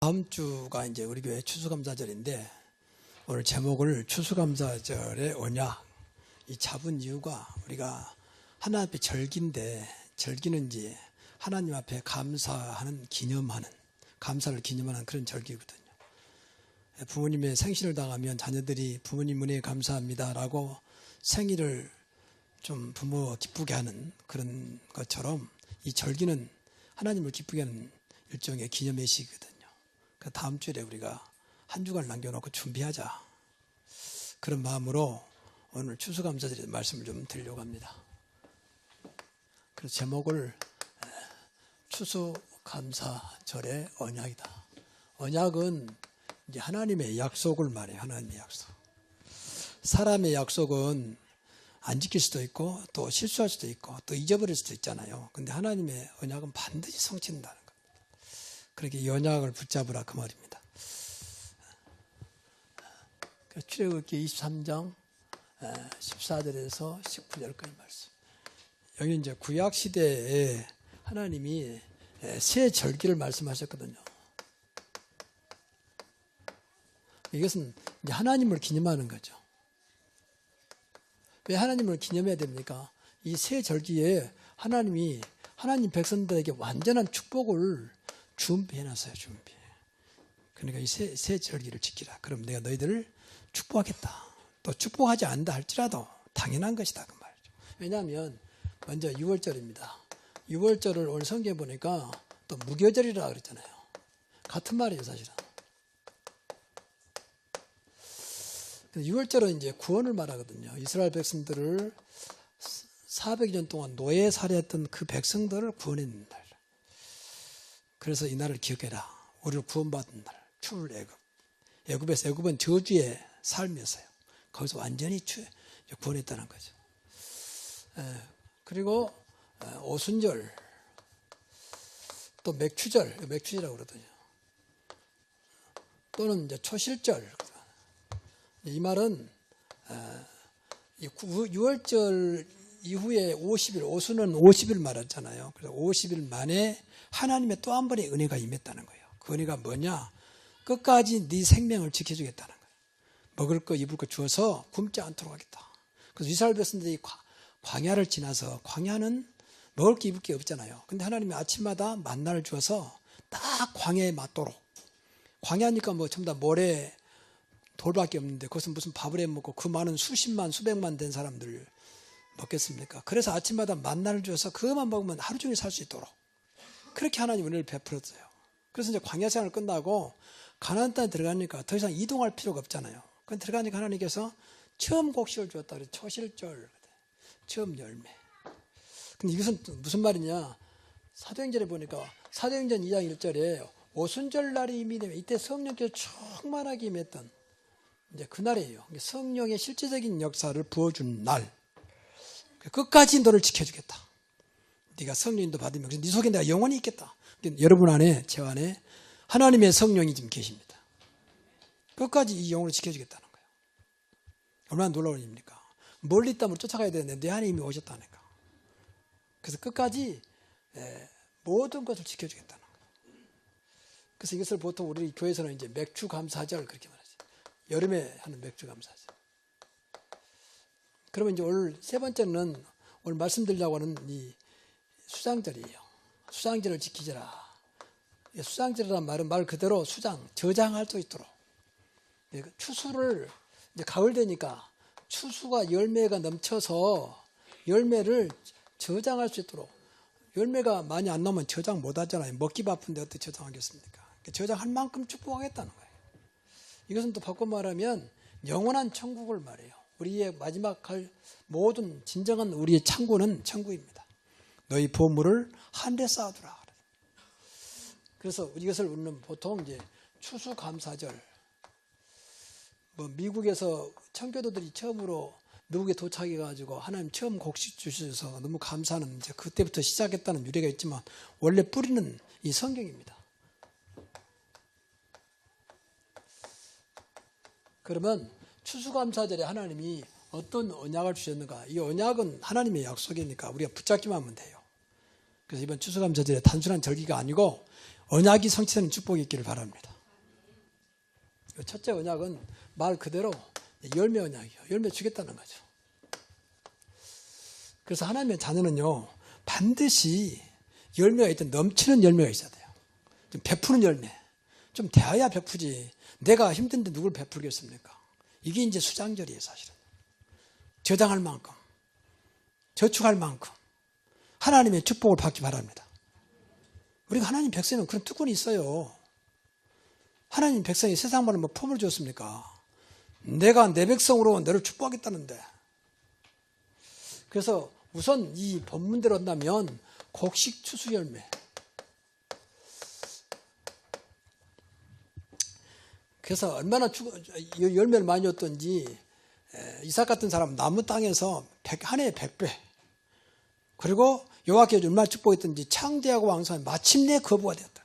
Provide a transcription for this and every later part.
다음 주가 이제 우리 교회 추수감사절인데 오늘 제목을 추수감사절의 언약, 이 잡은 이유가 우리가 하나님 앞에 절기인데 절기는 이제 하나님 앞에 감사하는 감사를 기념하는 그런 절기거든요. 부모님의 생신을 당하면 자녀들이 부모님 은혜에 감사합니다라고 생일을 좀 부모 기쁘게 하는 그런 것처럼 이 절기는 하나님을 기쁘게 하는 일종의 기념의 시기거든요. 그 다음 주에 우리가 한 주간 남겨놓고 준비하자. 그런 마음으로 오늘 추수감사절의 말씀을 좀 드리려고 합니다. 그래서 제목을 추수감사절의 언약이다. 언약은 이제 하나님의 약속을 말해요. 하나님의 약속. 사람의 약속은 안 지킬 수도 있고 또 실수할 수도 있고 또 잊어버릴 수도 있잖아요. 근데 하나님의 언약은 반드시 성취된다는 겁니다. 그렇게 이 언약을 붙잡으라 그 말입니다. 출애굽기 23장 14절에서 19절까지 말씀. 여기 이제 구약 시대에 하나님이 새 절기를 말씀하셨거든요. 이것은 이제 하나님을 기념하는 거죠. 왜 하나님을 기념해야 됩니까? 이 새 절기에 하나님이 하나님 백성들에게 완전한 축복을 준비해놨어요. 준비. 그러니까 이 새 절기를 지키라. 그럼 내가 너희들을 축복하겠다. 또 축복하지 않는다 할지라도 당연한 것이다. 그 말이죠. 왜냐하면 먼저 6월절입니다. 6월절을 오늘 성경에 보니까 또 무교절이라 그랬잖아요. 같은 말이에요, 사실은. 6월절은 이제 구원을 말하거든요. 이스라엘 백성들을 400년 동안 노예 살해했던 그 백성들을 구원했는 날. 그래서 이 날을 기억해라. 우리를 구원받은 날. 출애굽. 애굽은 저주의 삶이었어요. 거기서 완전히 구원했다는 거죠. 그리고 오순절, 또 맥추절이라고 그러거든요. 또는 이제 초실절. 이 말은 6월절 이후에 50일, 오수는 50일 말했잖아요. 그래서 50일 만에 하나님의 또 한 번의 은혜가 임했다는 거예요. 그 은혜가 뭐냐? 끝까지 네 생명을 지켜주겠다는 거예요. 먹을 거 입을 거 주어서 굶지 않도록 하겠다. 그래서 이스라엘 백성들이 광야를 지나서, 광야는 먹을 게 입을 게 없잖아요. 근데 하나님이 아침마다 만나를 주어서 딱 광야에 맞도록. 광야니까 뭐 전부 다 모래 돌밖에 없는데 그것은 무슨 밥을 해 먹고 그 많은 수십만 수백만 된 사람들 먹겠습니까? 그래서 아침마다 만나를 주어서 그것만 먹으면 하루 종일 살 수 있도록 그렇게 하나님 은혜를 베풀었어요. 그래서 이제 광야 생활을 끝나고 가나안 땅에 들어가니까 더 이상 이동할 필요가 없잖아요. 그럼 들어가니까 하나님께서 처음 곡식을 주었다 그래서 초실절, 처음 열매. 근데 이것은 무슨 말이냐? 사도행전에 보니까 사도행전 2장 1절에 오순절 날이 이미 되면 이때 성령께서 충만하게 임했던 이제 그날이에요. 성령의 실제적인 역사를 부어준 날. 끝까지 너를 지켜주겠다. 네가 성령인도 받으면 네 속에 내가 영원히 있겠다. 여러분 안에, 제 안에 하나님의 성령이 지금 계십니다. 끝까지 이 영혼을 지켜주겠다는 거예요. 얼마나 놀라운 일입니까? 멀리 있다면 쫓아가야 되는데 내 안에 이미 오셨다니까. 그래서 끝까지 모든 것을 지켜주겠다는 거예요. 그래서 이것을 보통 우리 교회에서는 이제 맥주감사절 그렇게 말하죠. 여름에 하는 맥주감사절. 그러면 이제 오늘 세 번째는 오늘 말씀드리려고 하는 이 수장절이에요. 수장절을 지키자라. 수장절이라는 말은 말 그대로 저장할 수 있도록. 추수를 이제 가을 되니까 추수가 열매가 넘쳐서 열매를 저장할 수 있도록. 열매가 많이 안 나오면 저장 못 하잖아요. 먹기 바쁜데 어떻게 저장하겠습니까? 저장할 만큼 축복하겠다는 거예요. 이것은 또 바꿔 말하면 영원한 천국을 말해요. 우리의 마지막 갈 모든 진정한 우리의 창고는 천국입니다. 너희 보물을 한데 쌓아두라. 그래서 이것을 우리는 보통 이제 추수감사절. 미국에서 청교도들이 처음으로 미국에 도착해가지고 하나님 처음 곡식 주셔서 너무 감사하는 이제 그때부터 시작했다는 유래가 있지만 원래 뿌리는 이 성경입니다. 그러면 추수감사절에 하나님이 어떤 언약을 주셨는가? 이 언약은 하나님의 약속이니까 우리가 붙잡기만 하면 돼요. 그래서 이번 추수감사절에 단순한 절기가 아니고 언약이 성취되는 축복이 있기를 바랍니다. 첫째 언약은 말 그대로 열매 언약이에요. 열매 주겠다는 거죠. 그래서 하나님의 자녀는요, 반드시 열매가 있든 넘치는 열매가 있어야 돼요. 좀 베푸는 열매. 좀 대해야 베푸지. 내가 힘든데 누굴 베풀겠습니까? 이게 이제 수장절이에요, 사실은. 저장할 만큼, 저축할 만큼 하나님의 축복을 받기 바랍니다. 우리가 하나님 백성은 그런 특권이 있어요. 하나님 백성이 세상만을 뭐 폼을 줬습니까? 내가 내 백성으로 너를 축복하겠다는데. 그래서 우선 이 본문대로 한다면 곡식 추수 열매. 그래서 얼마나 열매를 많이 줬던지 이삭 같은 사람은 나무 땅에서 한 해에 100배. 그리고 여호와께서 얼마나 축복했던지 창대하고 왕성한 마침내 거부가 되었다.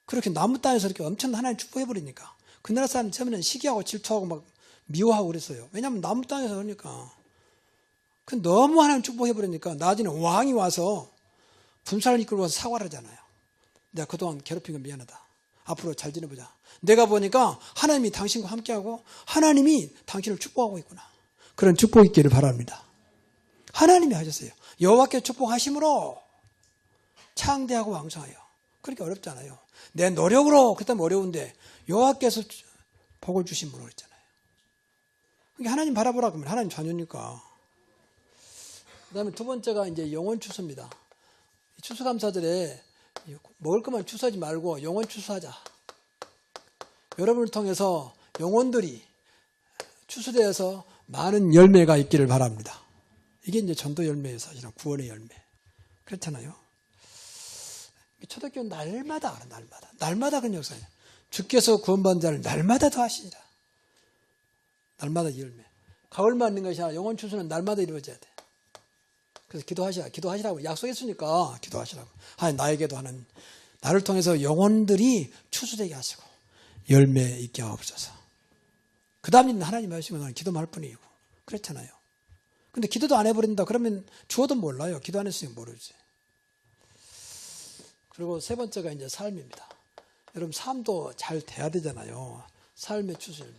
그렇게 나무 땅에서 이렇게 엄청난 하나님 축복해버리니까 그 나라 사람 처음에는 시기하고 질투하고 막 미워하고 그랬어요. 왜냐하면 나무 땅에서 그러니까. 그 너무 하나님 축복해버리니까 나중에 왕이 와서 분사를 이끌고 와서 사과를 하잖아요. 내가 그동안 괴롭힌 건 미안하다. 앞으로 잘 지내보자. 내가 보니까 하나님이 당신과 함께하고 하나님이 당신을 축복하고 있구나. 그런 축복이 있기를 바랍니다. 하나님이 하셨어요. 여호와께 축복하심으로 창대하고 왕성하여. 그렇게 어렵잖아요. 내 노력으로 그다음 어려운데 여호와께서 복을 주심으로 그랬잖아요. 그게 하나님 바라보라 그러면 하나님 자녀니까. 그다음에 두 번째가 이제 영혼 추수입니다. 추수감사절에 먹을 것만 추수하지 말고 영혼 추수하자. 여러분을 통해서 영혼들이 추수되어서 많은 열매가 있기를 바랍니다. 이게 이제 전도 열매예요, 사실은. 구원의 열매. 그렇잖아요. 초대교회는 날마다 그런 역사예요. 주께서 구원받은 자를 날마다 더하시니라. 날마다 열매. 가을만 있는 것이 아니라 영혼 추수는 날마다 이루어져야 돼. 그래서 기도하시라고 약속했으니까 기도하시라고. 하나님 나에게도 하는 나를 통해서 영혼들이 추수되게 하시고 열매 있게 하옵소서. 그 다음에는 하나님 하시면 나는 기도만 할 뿐이고 그렇잖아요. 근데 기도도 안 해버린다 그러면 주어도 몰라요. 기도 안 했으니 모르지. 그리고 세 번째가 이제 삶입니다. 여러분 삶도 잘 돼야 되잖아요. 삶의 추수 열매.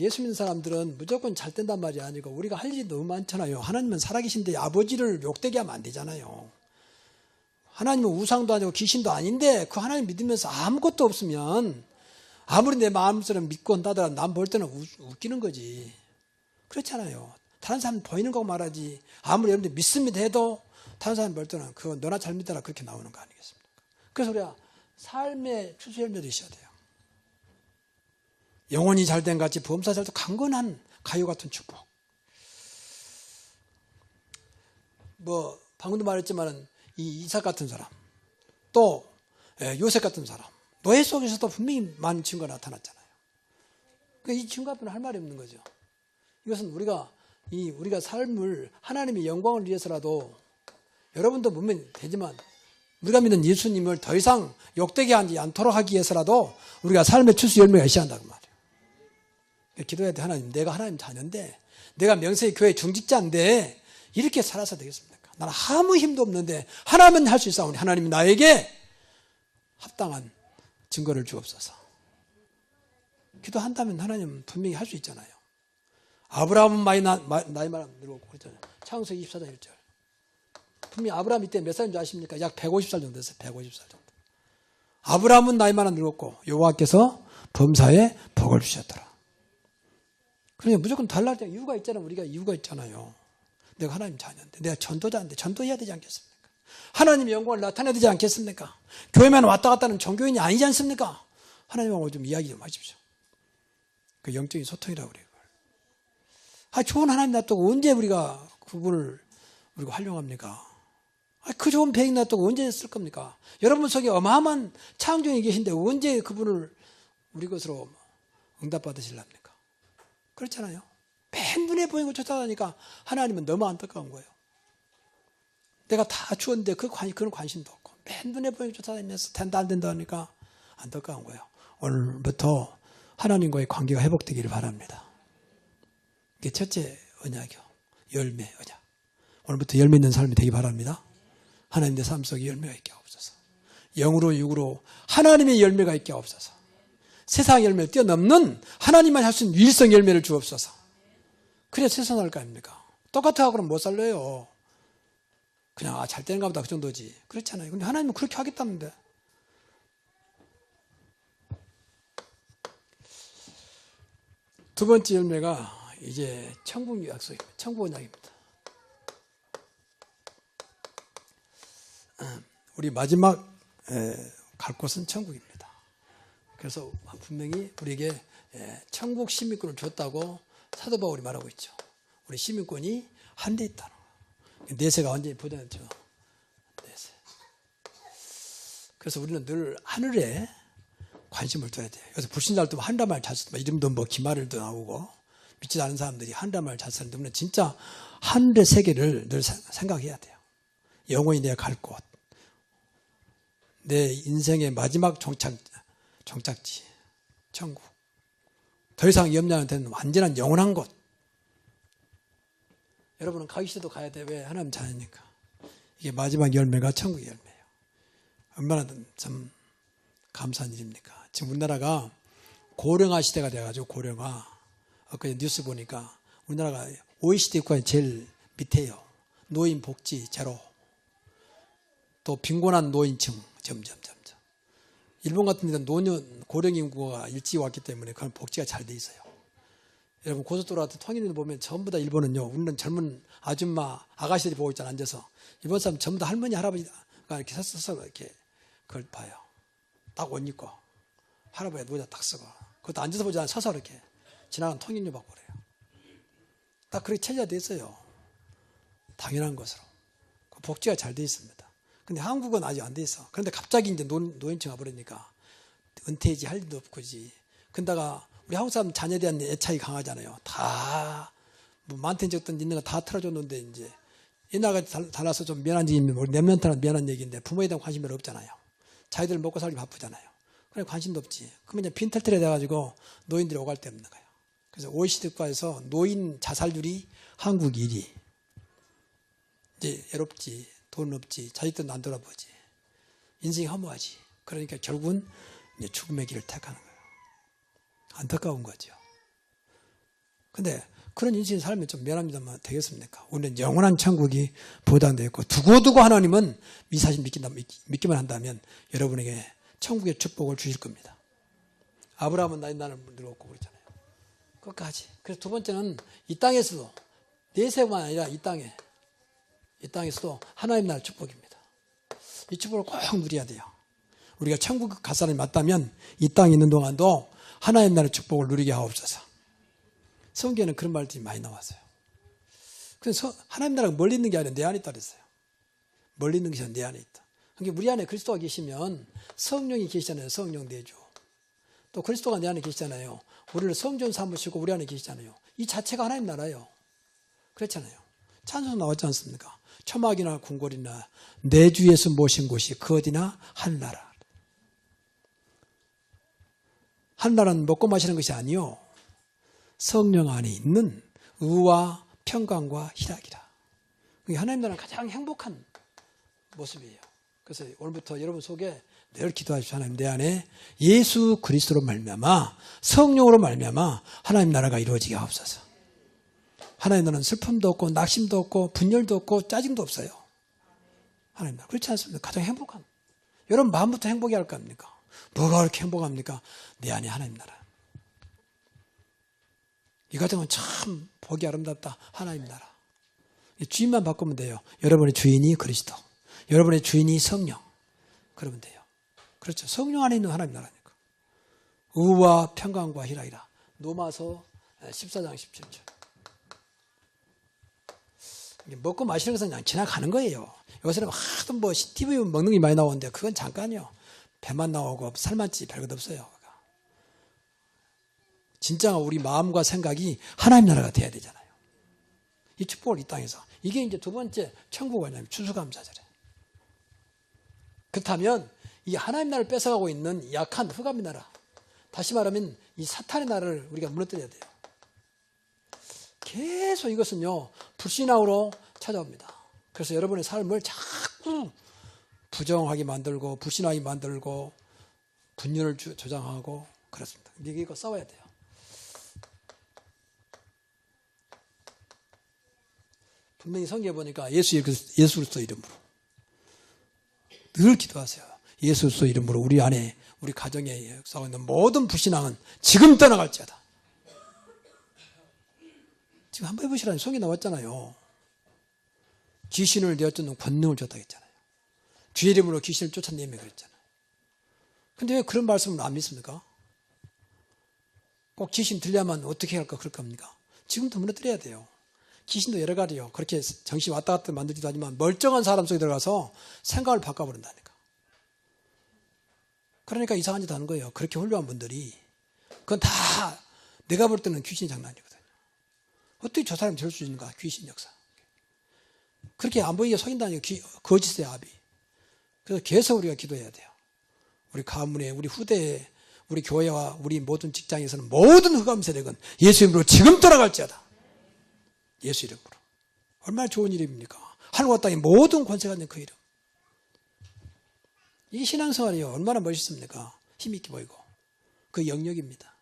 예수 믿는 사람들은 무조건 잘 된단 말이 아니고 우리가 할 일이 너무 많잖아요. 하나님은 살아계신데 아버지를 욕되게 하면 안 되잖아요. 하나님은 우상도 아니고 귀신도 아닌데 그 하나님 믿으면서 아무것도 없으면 아무리 내 마음속으로 믿고 한다더라도 남 볼 때는 웃기는 거지. 그렇잖아요. 다른 사람 보이는 거 말하지. 아무리 여러분들 믿습니다 해도 다른 사람 볼 때는 그거 너나 잘 믿어라 그렇게 나오는 거 아니겠습니까? 그래서 우리가 삶의 추수 열매도 있어야 돼요. 영혼이 잘된 같이 범사잘도 강건한 가요 같은 축복. 뭐 방금도 말했지만은 이 이삭 같은 사람, 또 요셉 같은 사람, 노예 속에서도 분명히 많은 증거가 나타났잖아요. 이 증거 앞에는 할 말이 없는 거죠. 이것은 우리가 삶을 하나님의 영광을 위해서라도 여러분도 보면 되지만 우리가 믿는 예수님을 더 이상 욕되게 하지 않도록 하기 위해서라도 우리가 삶의 추수 열매가 있어야 한다고 말이에요. 기도해야 돼. 하나님, 내가 하나님 자녀인데 내가 명세의 교회 중직자인데 이렇게 살아서 되겠습니까? 나는 아무 힘도 없는데 하나님은 할 수 있사오니 하나님이 나에게 합당한 증거를 주옵소서. 기도한다면 하나님은 분명히 할 수 있잖아요. 아브라함은 나이 많아 늙었고 그랬잖아요. 창세기 24장 1절. 분명히 아브라함 이때 몇 살인 줄 아십니까? 약 150살 정도 됐어요. 150살 정도. 아브라함은 나이 많아 늙었고 여호와께서 범사에 복을 주셨더라. 그러니까 무조건 달라야 될 이유가 있잖아요. 우리가 이유가 있잖아요. 내가 하나님 자녀인데 내가 전도자인데 전도해야 되지 않겠습니까? 하나님의 영광을 나타내야 되지 않겠습니까? 교회만 왔다 갔다 하는 종교인이 아니지 않습니까? 하나님하고 좀 이야기 좀 하십시오. 그 영적인 소통이라고 그래요. 좋은 하나님 놔두고 언제 우리가 그분을 우리가 활용합니까? 그 좋은 배역 놔두고 언제 쓸 겁니까? 여러분 속에 어마어마한 창조인이 계신데 언제 그분을 우리 것으로 응답받으시렵니까? 그렇잖아요. 맨 눈에 보이는 거 쫓아다니까 하나님은 너무 안타까운 거예요. 내가 다 주었는데 그런 관심도 없고 맨 눈에 보이는 거 쫓아다니면서 된다 안 된다 하니까 안타까운 거예요. 오늘부터 하나님과의 관계가 회복되기를 바랍니다. 이게 첫째 언약이요. 열매 언약. 오늘부터 열매 있는 삶이 되기 바랍니다. 하나님 내 삶 속에 열매가 있게 하옵소서. 영으로 육으로 하나님의 열매가 있게 하옵소서. 세상 열매를 뛰어넘는 하나님만 할 수 있는 유일성 열매를 주옵소서. 그래야 세상 살 거 아닙니까? 똑같아 하고는 못 살려요. 그냥 잘 되는가 보다 그 정도지. 그렇잖아요. 근데 하나님은 그렇게 하겠다는데. 두 번째 열매가 이제 천국 약속입니다. 천국 언약입니다. 우리 마지막 갈 곳은 천국입니다. 그래서 분명히 우리에게 천국 시민권을 줬다고 사도 바울이 말하고 있죠. 우리 시민권이 한 대 있다는 거예요. 내세가 완전히 보존했죠. 내세. 그래서 우리는 늘 하늘에 관심을 둬야 돼요. 그래서 불신자들도 한라말 잘 쓰고 이름도 뭐 기말을도 나오고 믿지 않은 사람들이 한라말 잘 쓰는데 우리는 진짜 하늘의 세계를 늘 생각해야 돼요. 영원히 내가 갈 곳, 내 인생의 마지막 정착지, 천국. 더 이상 염려는 되는 완전한 영원한 곳. 여러분은 가기 싫어도 가야 돼. 왜? 하나님 자녀니까. 이게 마지막 열매가 천국의 열매예요. 얼마나 참 감사한 일입니까? 지금 우리나라가 고령화 시대가 돼가지고 고령화. 아까 뉴스 보니까 우리나라가 OECD 국가의 제일 밑에요. 노인 복지 제로. 또 빈곤한 노인층 점점. 일본 같은 데는 고령 인구가 일찍 왔기 때문에 그런 복지가 잘 돼 있어요. 여러분 고속도로 같은 통일을 보면 전부 다 일본은요. 우리는 젊은 아줌마 아가씨들이 보고 있잖아 앉아서. 일본 사람 전부 다 할머니 할아버지가 이렇게 서서 이렇게 그걸 봐요. 딱 옷 입고 할아버지가 모자 딱 쓰고 그것도 앉아서 보지 않아 서서 이렇게 지나가는 통일료 받고 그래요. 딱 그렇게 체제가 돼 있어요. 당연한 것으로. 복지가 잘 돼 있습니다. 근데 한국은 아직 안 돼 있어. 그런데 갑자기 이제 노인층 와버리니까 은퇴지 할 일도 없고지. 근데다가 우리 한국 사람 자녀에 대한 애착이 강하잖아요. 다, 뭐 많든 적든 있는 거 다 틀어줬는데 이제 옛날과 달라서 좀 미안한 얘기인데, 랩런트는 미안한 얘기인데 부모에 대한 관심이 별로 없잖아요. 자기들 먹고 살기 바쁘잖아요. 그래 관심도 없지. 그러면 이제 빈털털이 돼가지고 노인들이 오갈 데 없는 거예요. 그래서 OECD 국가에서 노인 자살률이 한국 1위. 이제 외롭지. 돈 없지. 자식들도 안 돌아보지. 인생이 허무하지. 그러니까 결국은 이제 죽음의 길을 택하는 거예요. 안타까운 거죠. 근데 그런 인생을 살면 좀 미안합니다만 되겠습니까? 우리는 영원한 천국이 보장되어 있고 두고두고 하나님은 미사신 믿기만 한다면 여러분에게 천국의 축복을 주실 겁니다. 아브라함은 나의 나를 늙었고 그러잖아요. 끝까지. 그래서 두 번째는 이 땅에서도 내세만 아니라 이 땅에서도 하나님 나라 축복입니다. 이 축복을 꼭 누려야 돼요. 우리가 천국 갈 사람이 맞다면 이 땅에 있는 동안도 하나님 나라 축복을 누리게 하옵소서. 성경에는 그런 말들이 많이 나왔어요. 그래서 하나님 나라가 멀리 있는 게 아니라 내 안에 있다 그랬어요. 멀리 있는 것이 아니라 내 안에 있다. 그러니까 우리 안에 그리스도가 계시면 성령이 계시잖아요. 성령 내주. 또 그리스도가 내 안에 계시잖아요. 우리를 성전 삼으시고 우리 안에 계시잖아요. 이 자체가 하나님 나라예요. 그렇잖아요. 찬송 나왔지 않습니까? 초막이나 궁궐이나 내 주에서 모신 곳이 그 어디나 하늘나라. 하늘나라는 먹고 마시는 것이 아니요 성령 안에 있는 의와 평강과 희락이라. 그게 하나님 나라는 가장 행복한 모습이에요. 그래서 오늘부터 여러분 속에 늘 기도하십시오. 하나님 내 안에 예수 그리스도로 말미암아 성령으로 말미암아 하나님 나라가 이루어지게 하옵소서. 하나님 나라는 슬픔도 없고 낙심도 없고 분열도 없고 짜증도 없어요. 하나님 나라 그렇지 않습니까? 가장 행복한. 여러분 마음부터 행복해 할 거 아닙니까? 뭐가 그렇게 행복합니까? 내 안에 하나님 나라. 이 가정은 참 보기 아름답다. 하나님 나라. 주인만 바꾸면 돼요. 여러분의 주인이 그리스도. 여러분의 주인이 성령. 그러면 돼요. 그렇죠. 성령 안에 있는 하나님 나라니까. 의와 평강과 희락이라. 로마서 14장 17절. 먹고 마시는 것은 그냥 지나가는 거예요. 요새는 하도 뭐 TV 먹는 게 많이 나오는데 그건 잠깐이요. 배만 나오고 살만 찌 별것 없어요. 진짜 우리 마음과 생각이 하나님 나라가 돼야 되잖아요. 이 축복을 이 땅에서. 이게 이제 두 번째 천국을 하냐면 추수감사절이에요. 그렇다면 이 하나님 나라를 뺏어가고 있는 약한 흑암의 나라. 다시 말하면 이 사탄의 나라를 우리가 무너뜨려야 돼요. 계속 이것은요 불신앙으로 찾아옵니다. 그래서 여러분의 삶을 자꾸 부정하게 만들고 불신하게 만들고 분열을 조장하고 그렇습니다. 이거 싸워야 돼요. 분명히 성경에 보니까 예수 그리스도 이름으로 늘 기도하세요. 예수 그리스도 이름으로 우리 안에 우리 가정에 역사하고 있는 모든 불신앙은 지금 떠나갈지어다. 지금 한번 해보시라니 성경에 나왔잖아요. 귀신을 내어쫓는 권능을 줬다 했잖아요. 주의 이름으로 귀신을 쫓아내며 그랬잖아요. 근데 왜 그런 말씀을 안 믿습니까? 꼭 귀신 들려면 어떻게 할까 그럴 겁니까? 지금도 무너뜨려야 돼요. 귀신도 여러 가지요. 그렇게 정신 왔다 갔다 만들지도 하지만 멀쩡한 사람 속에 들어가서 생각을 바꿔버린다니까. 그러니까 이상한 짓 하는 거예요. 그렇게 훌륭한 분들이. 그건 다 내가 볼 때는 귀신 장난이거든요. 어떻게 저 사람이 될 수 있는가? 귀신 역사. 그렇게 안 보이게 속인다니까. 거짓의 압이. 그래서 계속 우리가 기도해야 돼요. 우리 가문에, 우리 후대에, 우리 교회와 우리 모든 직장에서는 모든 흑암 세력은 예수 이름으로 지금 떠나갈지어다. 예수 이름으로. 얼마나 좋은 이름입니까? 하늘과 땅의 모든 권세가 있는 그 이름. 이게 신앙생활이요. 얼마나 멋있습니까? 힘있게 보이고. 그 영역입니다.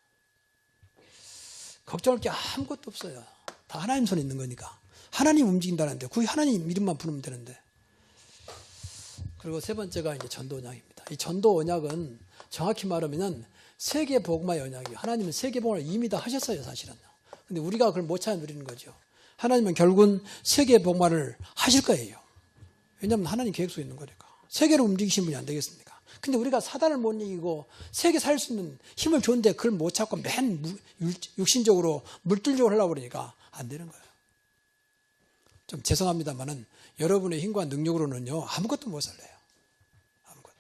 걱정할 게 아무것도 없어요. 다 하나님 손에 있는 거니까. 하나님 움직인다는데 그 하나님 이름만 부르면 되는데. 그리고 세 번째가 이제 전도 언약입니다. 이 전도 언약은 정확히 말하면 세계 복음화의 언약이에요. 하나님은 세계 복음을 이미 다 하셨어요, 사실은. 근데 우리가 그걸 못 찾아 누리는 거죠. 하나님은 결국은 세계 복음화를 하실 거예요. 왜냐하면 하나님 계획 속에 있는 거니까. 세계를 움직이신 분이 안 되겠습니까? 근데 우리가 사단을 못 이기고 세계 살 수 있는 힘을 줬는데 그걸 못 찾고 맨 육신적으로 물질적으로 하려고 그러니까 안 되는 거예요. 좀 죄송합니다만은 여러분의 힘과 능력으로는요 아무것도 못 살려요. 아무것도.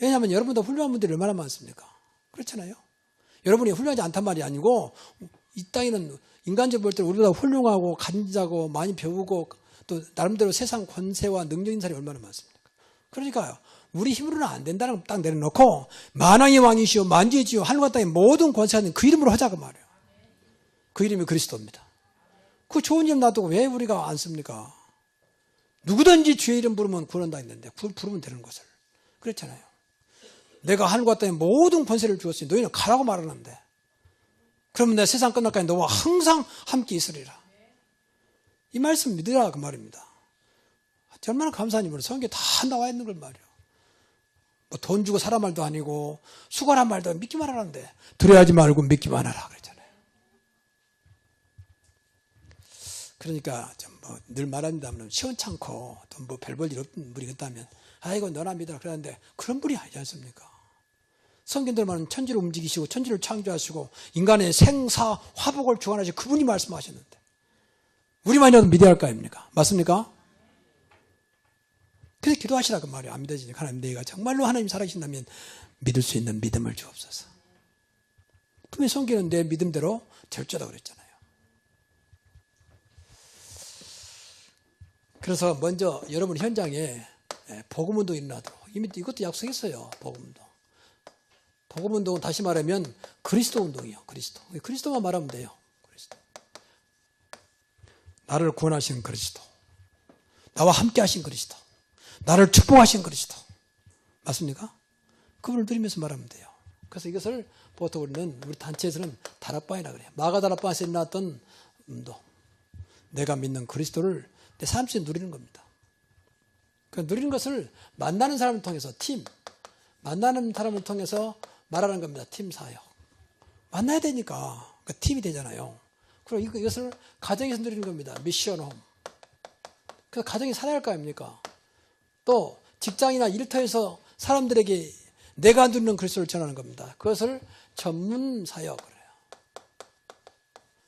왜냐하면 여러분도 훌륭한 분들이 얼마나 많습니까? 그렇잖아요. 여러분이 훌륭하지 않단 말이 아니고 이 땅에는 인간적으로 볼 때 우리보다 훌륭하고 간지하고 많이 배우고 또 나름대로 세상 권세와 능력 있는 사람이 얼마나 많습니까? 그러니까요. 우리 힘으로는 안 된다는 걸 딱 내려놓고 만왕의 왕이시오 만주의지요 하늘과 땅의 모든 권세가 있는 그 이름으로 하자고 말이에요. 그 이름이 그리스도입니다. 그 좋은 이름 놔두고 왜 우리가 안 씁니까? 누구든지 주의 이름 부르면 구원한다 했는데 부르면 되는 것을. 그렇잖아요. 내가 하늘과 땅의 모든 권세를 주었으니 너희는 가라고 말하는데 그러면 내 세상 끝날까지 너와 항상 함께 있으리라. 이 말씀 믿으라 그 말입니다. 얼마나 감사한 일이면 성경에 다 나와 있는 걸 말이에요. 뭐 돈 주고 사람 말도 아니고 수고란 말도 믿기만 하라는데 두려워하지 말고 믿기만 하라 그랬잖아요. 그러니까 좀 뭐 늘 말합니다만 시원찮고 또 뭐 별 볼 일 없는 분이 있다면 아이고 너나 믿어라 그러는데 그런 분이 아니지 않습니까? 성경들만 천지를 움직이시고 천지를 창조하시고 인간의 생사 화복을 주관하시고 그분이 말씀하셨는데 우리만이라도 믿어야 할 거 아닙니까? 맞습니까? 그래서 기도하시라 그 말이에요. 안 믿어지니까 하나님 내가 정말로 하나님 살아계신다면 믿을 수 있는 믿음을 주옵소서. 분명히 성경은 내 믿음대로 될줄다 그랬잖아요. 그래서 먼저 여러분 현장에 복음운동이 일어나도록 이미 이것도 약속했어요. 복음운동. 복음운동은 다시 말하면 그리스도 운동이에요. 그리스도만 말하면 돼요. 그리스도. 나를 구원하신 그리스도. 나와 함께 하신 그리스도. 나를 축복하신 그리스도. 맞습니까? 그분을 누리면서 말하면 돼요. 그래서 이것을 보통 우리 단체에서는 다락방이라고 그래요. 마가다락방에서 일어났던 운동. 내가 믿는 그리스도를 내 삶 속에 누리는 겁니다. 그 누리는 것을 만나는 사람을 통해서 만나는 사람을 통해서 말하는 겁니다. 팀 사역. 만나야 되니까 팀이 되잖아요. 그리고 이것을 가정에서 누리는 겁니다. 미션 홈. 그래서 가정이 살아야 할 거 아닙니까? 또 직장이나 일터에서 사람들에게 내가 누리는 그리스도를 전하는 겁니다. 그것을 전문 사역을 해요.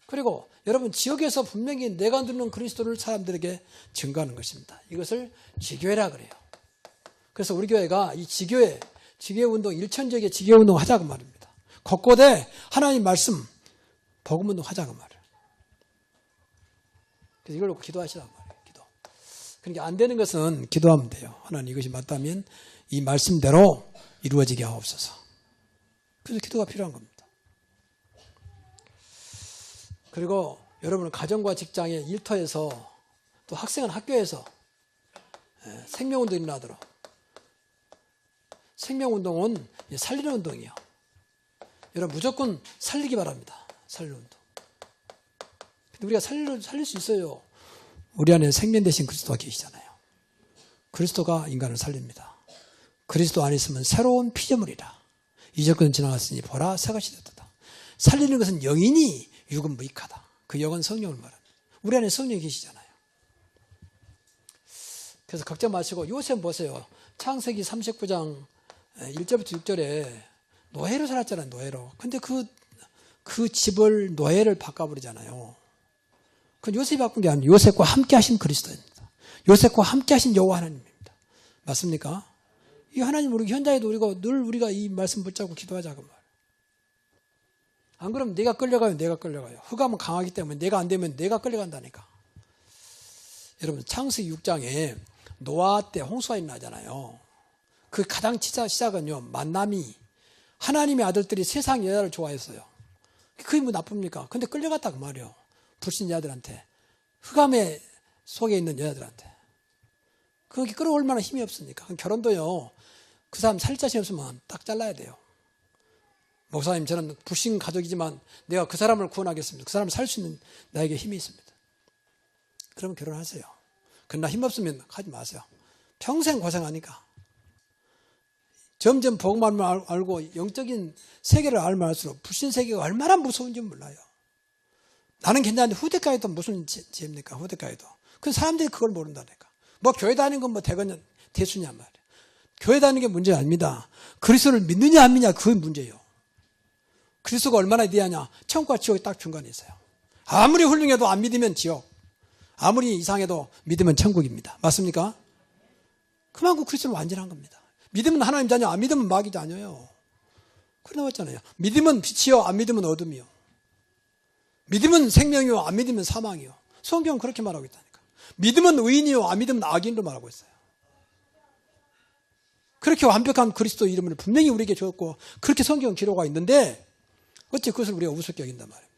그리고 여러분 지역에서 분명히 내가 누리는 그리스도를 사람들에게 증거하는 것입니다. 이것을 지교회라 그래요. 그래서 우리 교회가 이 지교회 운동, 일천지역의 지교회 운동 하자고 말입니다. 곳곳에 하나님 말씀, 복음 운동 하자고 말이에요. 그래서 이걸 놓고 기도하시라고 말이에요. 기도. 그러니까 안 되는 것은 기도하면 돼요. 하나님 이것이 맞다면 이 말씀대로 이루어지게 하옵소서. 그래서 기도가 필요한 겁니다. 그리고 여러분은 가정과 직장의 일터에서 또 학생은 학교에서 생명운동이 일어나도록. 생명운동은 살리는 운동이에요. 여러분 무조건 살리기 바랍니다. 살리는 운동. 근데 우리가 살릴 수 있어요. 우리 안에 생명 되신 그리스도가 계시잖아요. 그리스도가 인간을 살립니다. 그리스도 안에 있으면 새로운 피조물이라. 이전 것은 지나갔으니 보라 새것이 되었다. 살리는 것은 영이니 육은 무익하다. 그 영은 성령을 말합니다. 우리 안에 성령이 계시잖아요. 그래서 걱정 마시고 요셉 보세요. 창세기 39장 1절부터 6절에 노예로 살았잖아요. 노예로. 근데 그 집을 노예를 바꿔버리잖아요. 그건 요셉이 바꾼 게 아니고 요셉과 함께 하신 그리스도입니다. 요셉과 함께 하신 여호와 하나님입니다. 맞습니까? 이 하나님 우리 현장에도 늘 우리가 이 말씀 붙잡고 기도하자 그 말. 안 그러면 내가 끌려가요. 내가 끌려가요. 흑암은 강하기 때문에 내가 안 되면 내가 끌려간다니까. 여러분 창세기 6장에 노아 때 홍수가 일어나잖아요. 그 가장 시작은요. 만남이 하나님의 아들들이 세상 여자를 좋아했어요. 그게 뭐 나쁩니까? 근데 끌려갔다 그 말이에요. 불신 여자들한테. 흑암의 속에 있는 여자들한테. 그게 끌어올 만한 힘이 없으니까. 결혼도요. 그 사람 살 자신 없으면 딱 잘라야 돼요. 목사님 저는 불신 가족이지만 내가 그 사람을 구원하겠습니다. 그 사람을 살 수 있는 나에게 힘이 있습니다. 그러면 결혼하세요. 그러나 힘 없으면 하지 마세요. 평생 고생하니까. 점점 복음을 알고 영적인 세계를 알면 알수록 불신 세계가 얼마나 무서운지 몰라요. 나는 괜찮은데 후대까지도 무슨 죄입니까? 후대까지도. 그 사람들이 그걸 모른다니까. 뭐 교회 다니는 건 뭐 대수냐 말이에요. 교회 다니는 게 문제가 아닙니다. 그리스도를 믿느냐 안 믿느냐 그게 문제예요. 그리스도가 얼마나 위대하냐. 천국과 지옥이 딱 중간에 있어요. 아무리 훌륭해도 안 믿으면 지옥. 아무리 이상해도 믿으면 천국입니다. 맞습니까? 그만큼 그리스도는 완전한 겁니다. 믿으면 하나님 자녀, 안 믿으면 마귀 자녀예요. 그래 나왔잖아요. 믿으면 빛이요, 안 믿으면 어둠이요. 믿으면 생명이요, 안 믿으면 사망이요. 성경은 그렇게 말하고 있다니까. 믿으면 의인이요, 안 믿으면 악인으로 말하고 있어요. 그렇게 완벽한 그리스도 이름을 분명히 우리에게 줬고 그렇게 성경 기록하고 있는데 어째 그것을 우리가 우습게 여긴단 말입니까?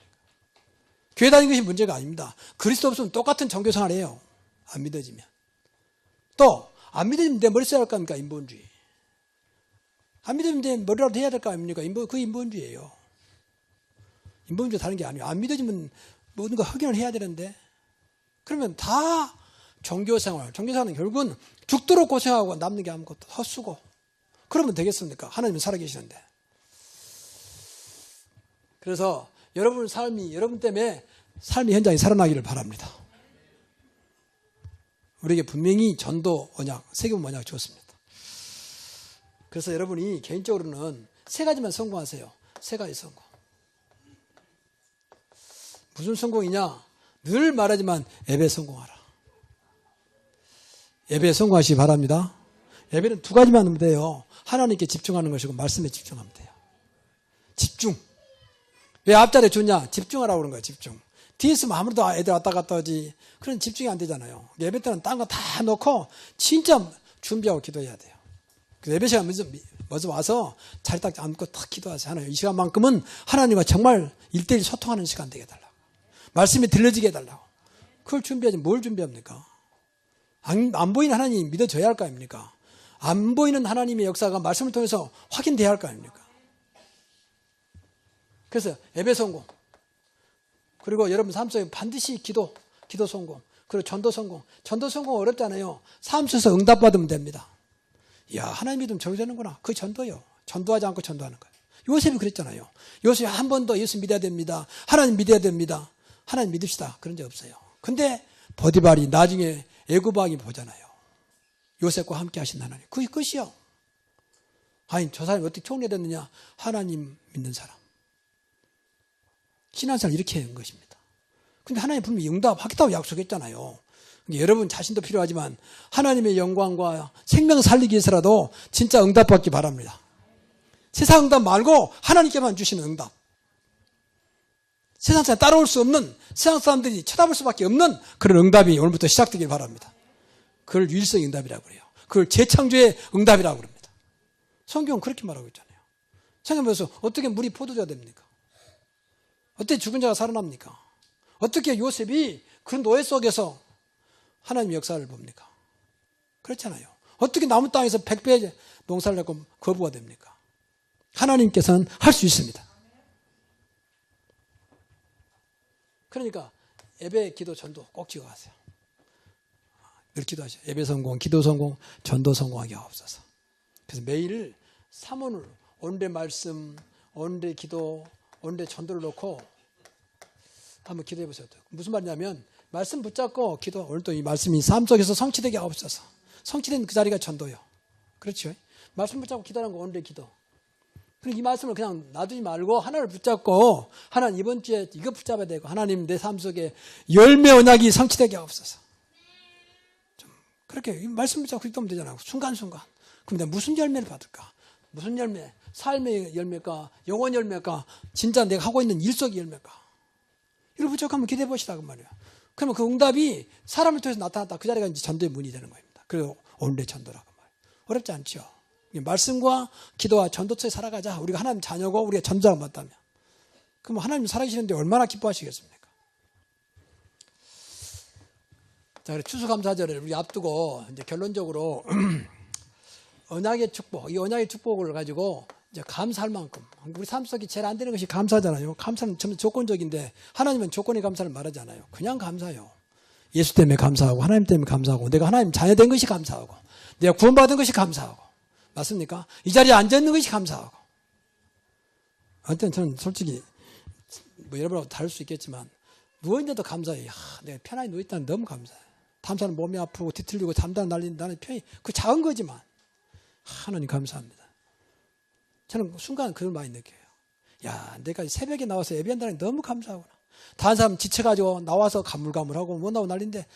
교회 다니는 것이 문제가 아닙니다. 그리스도 없으면 똑같은 종교생활 해요. 안 믿어지면. 또 안 믿어지면 내 머리 써야 할 거 아닙니까? 인본주의. 안 믿으면 내 머리라도 해야 될 거 아닙니까? 그 인본주의예요. 인본주의 다른 게 아니에요. 안 믿어지면 모든 거 확인을 해야 되는데 그러면 다 종교생활은 결국은 죽도록 고생하고 남는 게 아무것도 헛수고 그러면 되겠습니까? 하나님은 살아계시는데. 그래서 여러분 때문에 삶의 현장이 살아나기를 바랍니다. 우리에게 분명히 전도 언약, 세계문 언약을 주었습니다. 그래서 여러분이 개인적으로는 세 가지만 성공하세요. 세 가지 성공. 무슨 성공이냐? 늘 말하지만 예배 성공하라. 예배에 성공하시기 바랍니다. 예배는 두 가지만 하면 돼요. 하나님께 집중하는 것이고 말씀에 집중하면 돼요. 집중. 왜 앞자리에 줬냐? 집중하라고 그런 거예요. 집중. 뒤에 있으면 아무래도 애들 왔다 갔다 하지. 그런 집중이 안 되잖아요. 예배 때는 딴 거 다 놓고 진짜 준비하고 기도해야 돼요. 예배 시간 먼저 와서 자리 딱 앉고 탁 기도하세요. 하나님 이 시간만큼은 하나님과 정말 1대1 소통하는 시간 되게 해달라고. 말씀이 들려지게 해달라고. 그걸 준비하지 뭘 준비합니까? 안 보이는 하나님 믿어져야 할 거 아닙니까? 안 보이는 하나님의 역사가 말씀을 통해서 확인돼야 할 거 아닙니까? 그래서 예배 성공. 그리고 여러분 삶 속에 반드시 기도 성공. 그리고 전도 성공. 전도 성공 어렵잖아요. 삶 속에서 응답받으면 됩니다. 이야, 하나님 믿으면 저기 되는구나. 그게 전도요. 전도하지 않고 전도하는 거예요. 요셉이 그랬잖아요. 요셉이 한 번 더 예수 믿어야 됩니다. 하나님 믿어야 됩니다. 하나님 믿읍시다. 그런 적 없어요. 근데 보디발이 나중에 애굽 왕이 보잖아요. 요셉과 함께 하신 하나님. 그게 끝이요. 아니, 저 사람이 어떻게 총리됐느냐? 하나님 믿는 사람. 신앙생활 이렇게 하는 것입니다. 근데 하나님 분명히 응답하겠다고 약속했잖아요. 여러분 자신도 필요하지만 하나님의 영광과 생명 살리기 위해서라도 진짜 응답받기 바랍니다. 세상 응답 말고 하나님께만 주시는 응답. 세상 사람 따라올 수 없는, 세상 사람들이 쳐다볼 수밖에 없는 그런 응답이 오늘부터 시작되길 바랍니다. 그걸 유일성 응답이라고 그래요. 그걸 재창조의 응답이라고 그럽니다. 성경은 그렇게 말하고 있잖아요. 성경에서 어떻게 물이 포도주가 됩니까? 어떻게 죽은 자가 살아납니까? 어떻게 요셉이 그 노예 속에서 하나님 역사를 봅니까? 그렇잖아요. 어떻게 남은 땅에서 100배 농사를 내고 거부가 됩니까? 하나님께서는 할 수 있습니다. 그러니까 예배, 기도, 전도 꼭 지어가세요. 늘 기도하세요. 예배 성공, 기도 성공, 전도 성공하게 하옵소서. 그래서 매일 삼원을 온대 말씀, 온대 기도, 온대 전도를 놓고 한번 기도해 보세요. 무슨 말이냐면 말씀 붙잡고 기도. 오늘 또 이 말씀이 삶 속에서 성취되게 하옵소서. 성취된 그 자리가 전도요. 그렇죠? 말씀 붙잡고 기도하는 거 온대 기도. 그럼 이 말씀을 그냥 놔두지 말고 하나를 붙잡고 하나님 이번 주에 이거 붙잡아야 되고 하나님 내 삶 속에 열매 언약이 성취되게 하옵소서. 좀 그렇게 말씀 붙잡고 기도하면 되잖아요. 순간순간. 그럼 내가 무슨 열매를 받을까? 무슨 열매? 삶의 열매일까? 영혼 열매일까? 진짜 내가 하고 있는 일 속의 열매일까? 이걸 붙잡고 기대해 보시라 그 말이에요. 그러면 그 응답이 사람을 통해서 나타났다. 그 자리가 이제 전도의 문이 되는 겁니다. 그리고 온래 전도라고 말이에요. 어렵지 않죠? 말씀과 기도와 전도 속에 살아가자. 우리가 하나님 자녀고 우리가 전도자가 맞다면. 그럼 하나님 살아계시는데 얼마나 기뻐하시겠습니까? 자, 그래 추수감사절을 우리 앞두고 이제 결론적으로 언약의 축복, 이 언약의 축복을 가지고 이제 감사할 만큼 우리 삶 속에 제일 안 되는 것이 감사잖아요. 감사는 좀 조건적인데 하나님은 조건의 감사를 말하잖아요. 그냥 감사해요. 예수 때문에 감사하고 하나님 때문에 감사하고 내가 하나님 자녀 된 것이 감사하고 내가 구원받은 것이 감사하고 맞습니까? 이 자리에 앉아있는 것이 감사하고 하여튼 저는 솔직히 뭐 여러분하고 다를 수 있겠지만 누워있는데도 감사해요. 내가 편하게 누워있다는 너무 감사해요. 다음 사람 몸이 아프고 뒤틀리고 잠도 안 날린다는 편이 그 작은 거지만 하나님 감사합니다. 저는 순간 그걸 많이 느껴요. 야, 내가 새벽에 나와서 예배한다는 게 너무 감사하구나. 다른 사람 지쳐가지고 나와서 가물가물하고 못 나오고 난리인데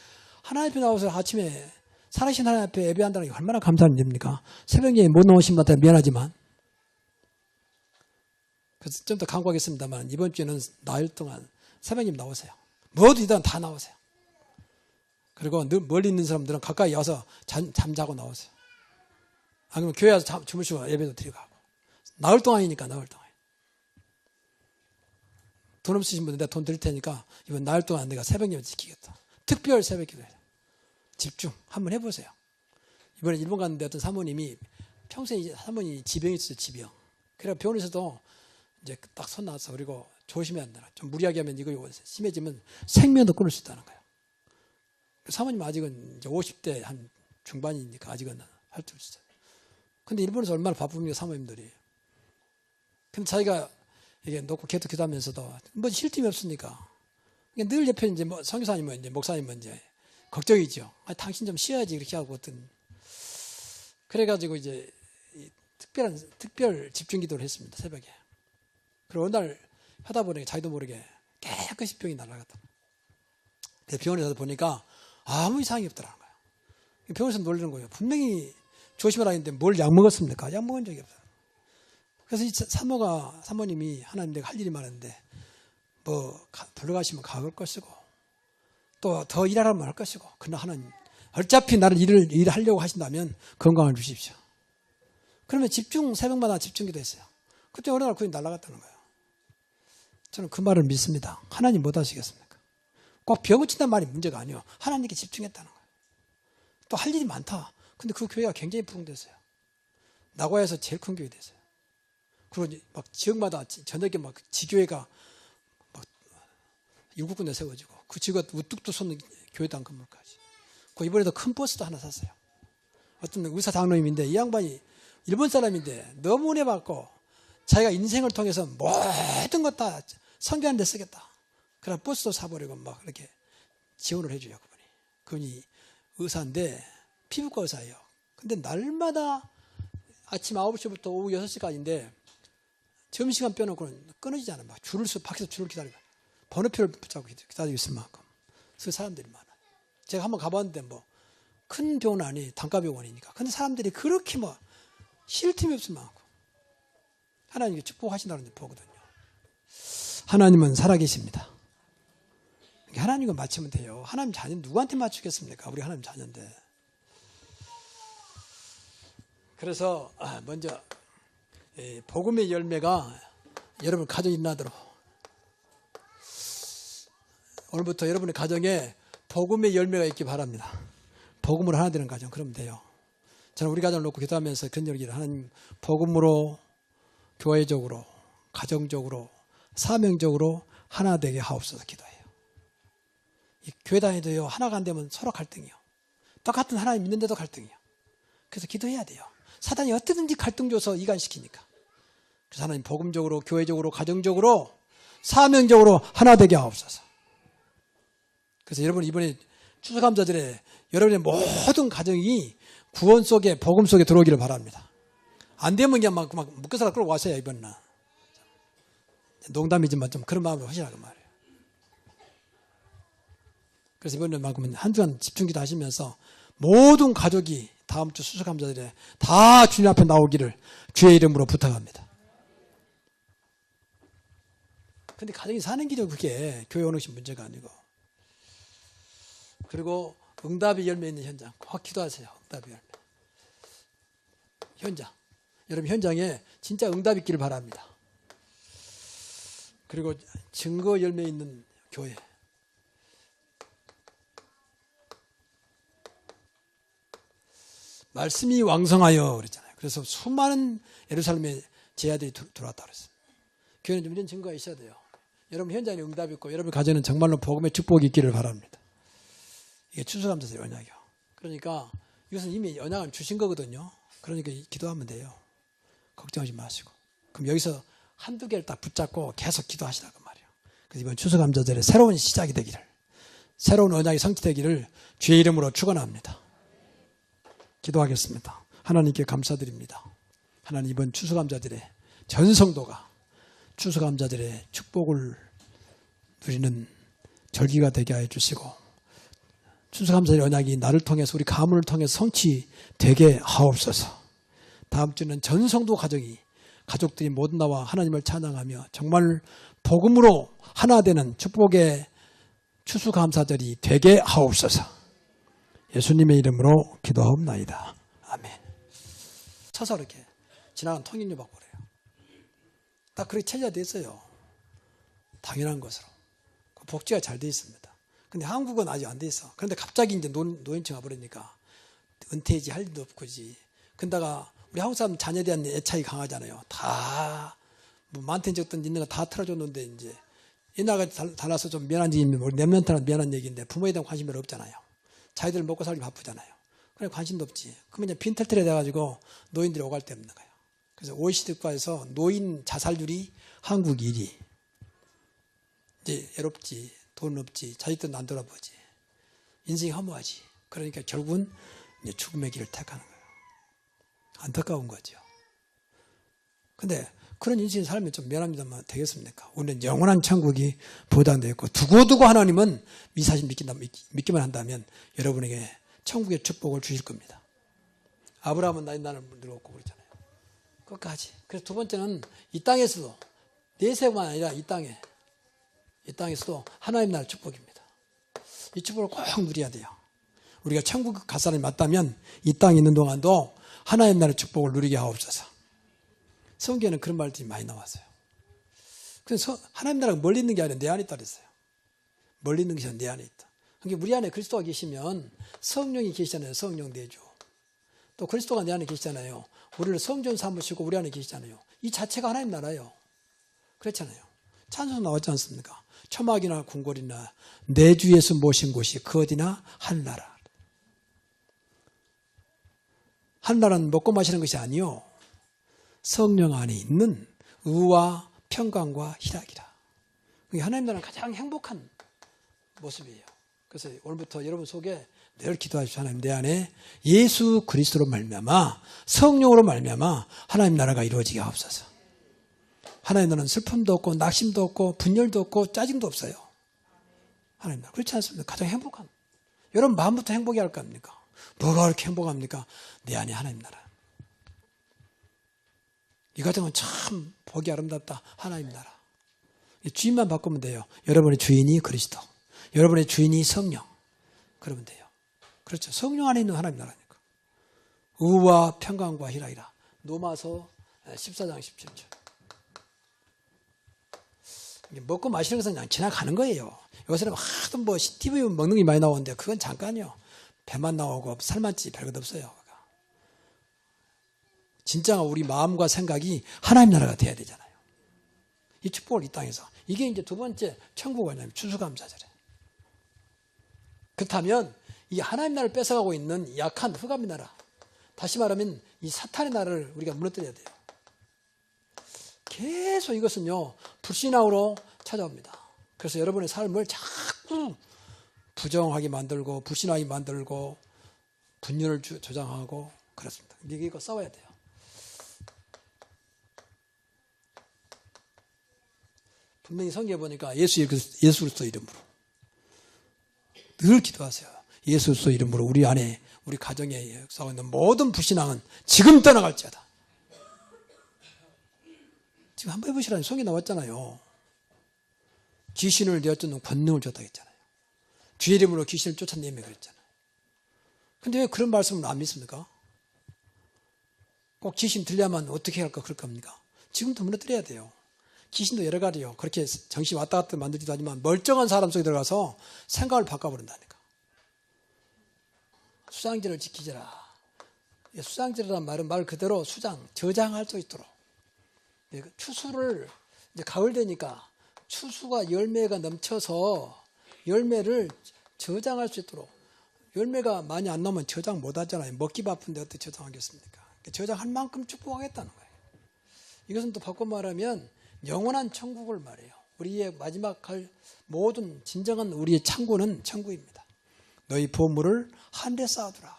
하나님 앞에 나와서 아침에 살아계신 하나님 앞에 예배한다는 게 얼마나 감사한 일입니까? 새벽에 못 나오신 분한테 미안하지만 그래서 좀 더 강구하겠습니다만 이번 주에는 나흘 동안 새벽에 나오세요. 뭐든 다 나오세요. 그리고 멀리 있는 사람들은 가까이 와서 잠자고 나오세요. 안 그러면 교회 와서 주무시고 예배도 드리고 하고 나흘 동안이니까 나흘 동안 돈 없으신 분들 내가 돈 드릴 테니까 이번 나흘 동안 내가 새벽 예배 지키겠다. 특별 새벽 기도예요. 집중 한번 해보세요. 이번에 일본 갔는데 어떤 사모님이 평소에 사모님이 지병이 있어요. 지병. 그래서 병원에서도 이제 딱 손 놔서 그리고 조심해야 한다. 좀 무리하게 하면 이거 심해지면 생명도 끊을 수 있다는 거예요. 사모님 아직은 이제 50대 한 중반이니까 아직은 할 수 있어요. 근데 일본에서 얼마나 바쁩니까 사모님들이. 근데 자기가 이게 놓고 계속 기도하면서도 뭐 쉴 틈이 없으니까 늘 옆에 이제 뭐 선교사님은 이제 목사님은 이제 걱정이죠. 당신 좀 쉬어야지 이렇게 하고 어떤 그래가지고 이제 특별 집중 기도를 했습니다 새벽에. 그리고 어느 날 하다 보니까 자기도 모르게 깨끗이 병이 날아갔다. 그래서 병원에서 보니까 아무 이상이 없더라는 거예요. 병원에서 놀라는 거예요. 분명히 조심하라 했는데 뭘 약 먹었습니까? 약 먹은 적이 없어요. 그래서 이 사모님이 하나님 내가 할 일이 많은데 뭐 돌아가시면 가을 것이고 또 더 일하라면 할 것이고 그러나 하나님 어차피 나를 일하려고 하신다면 건강을 주십시오. 그러면 새벽마다 집중기도 했어요. 그때 어느 날 그게 날아갔다는 거예요. 저는 그 말을 믿습니다. 하나님 못 하시겠습니까? 꼭 병을 친다는 말이 문제가 아니에요. 하나님께 집중했다는 거예요. 또 할 일이 많다. 근데 그 교회가 굉장히 부흥됐어요. 나고야에서 제일 큰 교회 됐어요. 그리고 막 지역마다 저녁에 막 지교회가 막 7군데 세워지고 그 지구가 우뚝 솟는 교회당 건물까지. 그 이번에도 큰 버스도 하나 샀어요. 어떤 의사 장로님인데 이 양반이 일본 사람인데 너무 은혜 받고 자기가 인생을 통해서 모든 것 다 선교하는 데 쓰겠다. 그래서 버스도 사버리고 막 이렇게 지원을 해줘요. 그분이 의사인데 피부과 의사예요. 근데 날마다 아침 9시부터 오후 6시까지인데 점심시간 빼놓고는 끊어지잖아요. 막 밖에서 줄을 기다리고 번호표를 붙잡고 기다리고 있을 만큼 그 사람들이 많아요. 제가 한번 가봤는데 뭐 큰 병원 아니 단가병원이니까. 근데 사람들이 그렇게 뭐 쉴 틈이 없을 만큼 하나님께 축복하신다는 데 보거든요. 하나님은 살아계십니다. 하나님과 맞추면 돼요. 하나님 자녀 누구한테 맞추겠습니까? 우리 하나님 자녀인데. 그래서 먼저 복음의 열매가 여러분 가정에 일어나도록 오늘부터 여러분의 가정에 복음의 열매가 있기 바랍니다. 복음으로 하나 되는 가정, 그러면 돼요. 저는 우리 가정을 놓고 기도하면서 그런 얘기를, 하나님 복음으로 교회적으로 가정적으로 사명적으로 하나 되게 하옵소서 기도해요. 이 교회 다니도요, 하나가 안 되면 서로 갈등이요. 똑같은 하나님 믿는데도 갈등이요. 그래서 기도해야 돼요. 사단이 어떻게든지 갈등 줘서 이간시키니까. 그래서 하나님 복음적으로 교회적으로 가정적으로 사명적으로 하나 되게 하옵소서. 그래서 여러분 이번에 추수감사절에 여러분의 모든 가정이 구원 속에 복음 속에 들어오기를 바랍니다. 안 되면 그냥 막 묶어서 끌고 와서요 이번에는. 농담이지만 좀 그런 마음을 하시라고 말이에요. 그래서 이번에만큼은 한 주간 집중기도 하시면서 모든 가족이 다음 주 수수감사절에 다 주님 앞에 나오기를 주의 이름으로 부탁합니다. 근데 가정이 사는 길이 그게 교회 오는 것이 문제가 아니고. 그리고 응답의 열매 있는 현장 꼭 기도하세요. 응답의 열매. 현장. 여러분 현장에 진짜 응답이 있기를 바랍니다. 그리고 증거 열매 있는 교회. 말씀이 왕성하여 그랬잖아요. 그래서 수많은 예루살렘의 제자들이 들어왔다 그랬어요. 교회는 좀 이런 증거가 있어야 돼요. 여러분 현장에 응답이 있고 여러분 가정에는 정말로 복음의 축복이 있기를 바랍니다. 이게 추수감사절 언약이요. 그러니까 이것은 이미 언약을 주신 거거든요. 그러니까 기도하면 돼요. 걱정하지 마시고. 그럼 여기서 한두 개를 딱 붙잡고 계속 기도하시라고 말이에요. 그래서 이번 추수감사절에 새로운 시작이 되기를, 새로운 언약이 성취되기를 주의 이름으로 축원합니다. 기도하겠습니다. 하나님께 감사드립니다. 하나님 이번 추수감사절에 전 성도가 추수감사절에 축복을 누리는 절기가 되게 해 주시고 추수감사절 언약이 나를 통해서 우리 가문을 통해서 성취되게 하옵소서. 다음 주는 전 성도 가족들이 모두 나와 하나님을 찬양하며 정말 복음으로 하나 되는 축복의 추수감사절이 되게 하옵소서. 예수님의 이름으로 기도하옵나이다. 아멘. 쳐서 이렇게 지나간 통행료 받고 그래요. 딱 그렇게 체제가 돼 있어요. 당연한 것으로. 복지가 잘 돼 있습니다. 근데 한국은 아직 안 돼 있어. 그런데 갑자기 이제 노인층 와버리니까 은퇴지 할 일도 없고지. 근데다가 우리 한국 사람 자녀에 대한 애착이 강하잖아요. 다 뭐 많든 적든 있는 거 다 틀어줬는데 이제 옛날과 달라서 좀 미안한 얘기면 우리 랩런트는 미안한 얘기인데 부모에 대한 관심이 별로 없잖아요. 자기들 먹고 살기 바쁘잖아요. 그래 관심도 없지. 그러면 이제 빈털털이 돼가지고 노인들이 오갈 데 없는 거예요. 그래서 OECD 국가에서 노인 자살률이 한국 1위. 이제 외롭지, 돈 없지, 자식들도 안 돌아보지, 인생이 허무하지. 그러니까 결국은 이제 죽음의 길을 택하는 거예요. 안타까운 거죠. 근데 그런 인생을 살면 좀 미안합니다만 되겠습니까? 우리는 영원한 천국이 보장되어 있고 두고두고 하나님은 미사실 믿기만 한다면 여러분에게 천국의 축복을 주실 겁니다. 아브라함은 나는 늙었고 그랬잖아요. 끝까지. 그래서 두 번째는 이 땅에서도 내세만 아니라 이 땅에서도 하나님 나라 축복입니다. 이 축복을 꼭 누려야 돼요. 우리가 천국 갈 사람이 맞다면 이 땅에 있는 동안도 하나님 나라 축복을 누리게 하옵소서. 성경에는 그런 말들이 많이 나왔어요. 그래서 하나님 나라가 멀리 있는 게 아니라 내 안에 있다 그랬어요. 멀리 있는 것이 아니라 내 안에 있다. 그러니까 우리 안에 그리스도가 계시면 성령이 계시잖아요. 성령 내주. 또 그리스도가 내 안에 계시잖아요. 우리를 성전 삼으시고 우리 안에 계시잖아요. 이 자체가 하나님 나라예요. 그렇잖아요. 찬송 나왔지 않습니까? 초막이나 궁궐이나 내 주 예수 모신 곳이 그 어디나 하늘나라. 하늘나라는 먹고 마시는 것이 아니요 성령 안에 있는 의와 평강과 희락이라. 하나님 나라는 가장 행복한 모습이에요. 그래서 오늘부터 여러분 속에 늘 기도하십시오. 하나님 내 안에 예수 그리스도로 말미암아 성령으로 말미암아 하나님 나라가 이루어지게 하옵소서. 하나님 나라는 슬픔도 없고 낙심도 없고 분열도 없고 짜증도 없어요. 하나님 나라 그렇지 않습니까? 가장 행복한. 여러분 마음부터 행복해 할 거 아닙니까? 뭐가 그렇게 행복합니까? 내 안에 하나님 나라. 이 가정은 참 보기 아름답다. 하나님 나라. 주인만 바꾸면 돼요. 여러분의 주인이 그리스도. 여러분의 주인이 성령. 그러면 돼요. 그렇죠. 성령 안에 있는 하나님 나라니까. 의와 평강과 희락이라. 로마서 14장 17절. 먹고 마시는 것은 그냥 지나가는 거예요. 요새는 하도 뭐 TV 먹는 게 많이 나오는데 그건 잠깐이요. 배만 나오고 살만 찌지 별것 없어요. 진짜 우리 마음과 생각이 하나님 나라가 돼야 되잖아요. 이 축복을 이 땅에서. 이게 이제 두 번째 천국이 뭐냐면 추수감사절에. 그렇다면 이 하나님 나라를 뺏어가고 있는 약한 흑암의 나라, 다시 말하면 이 사탄의 나라를 우리가 무너뜨려야 돼요. 계속 이것은요 불신앙으로 찾아옵니다. 그래서 여러분의 삶을 자꾸 부정하게 만들고 불신하게 만들고 분열을 조장하고 그렇습니다. 이거 싸워야 돼요. 분명히 성경에 보니까 예수 그리스도 이름으로 늘 기도하세요. 예수 그리스도 이름으로 우리 안에 우리 가정에 역사하고 있는 모든 불신앙은 지금 떠나갈지어다. 지금 한번 해보시라니 성경에 나왔잖아요. 귀신을 내어쫓는 권능을 줬다 했잖아요. 주의 이름으로 귀신을 쫓아내며 그랬잖아요. 근데 왜 그런 말씀을 안 믿습니까? 꼭 귀신 들려면 어떻게 할까 그럴 겁니까? 지금도 무너뜨려야 돼요. 귀신도 여러 가지요. 그렇게 정신 왔다 갔다 만들지도 하지만 멀쩡한 사람 속에 들어가서 생각을 바꿔버린다니까. 수장제를 지키자라. 수장제라는 말은 말 그대로 저장할 수 있도록. 추수를 이제 가을 되니까 추수가 열매가 넘쳐서 열매를 저장할 수 있도록. 열매가 많이 안 나오면 저장 못 하잖아요. 먹기 바쁜데 어떻게 저장하겠습니까? 저장할 만큼 축복하겠다는 거예요. 이것은 또 바꿔 말하면 영원한 천국을 말해요. 우리의 마지막 갈 모든 진정한 우리의 창고는 천국입니다. 너희 보물을 하늘에 쌓아두라.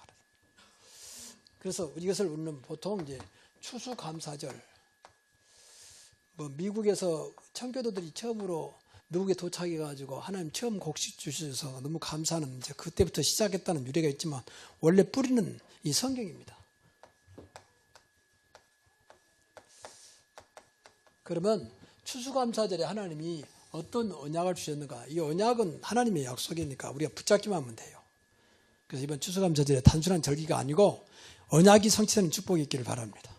그래서 이것을 우리는 보통 이제 추수감사절, 뭐 미국에서 청교도들이 처음으로 미국에 도착해가지고 하나님 처음 곡식 주셔서 너무 감사하는 이제 그때부터 시작했다는 유래가 있지만 원래 뿌리는 이 성경입니다. 그러면 추수감사절에 하나님이 어떤 언약을 주셨는가? 이 언약은 하나님의 약속이니까 우리가 붙잡기만 하면 돼요. 그래서 이번 추수감사절에 단순한 절기가 아니고 언약이 성취되는 축복이 있기를 바랍니다.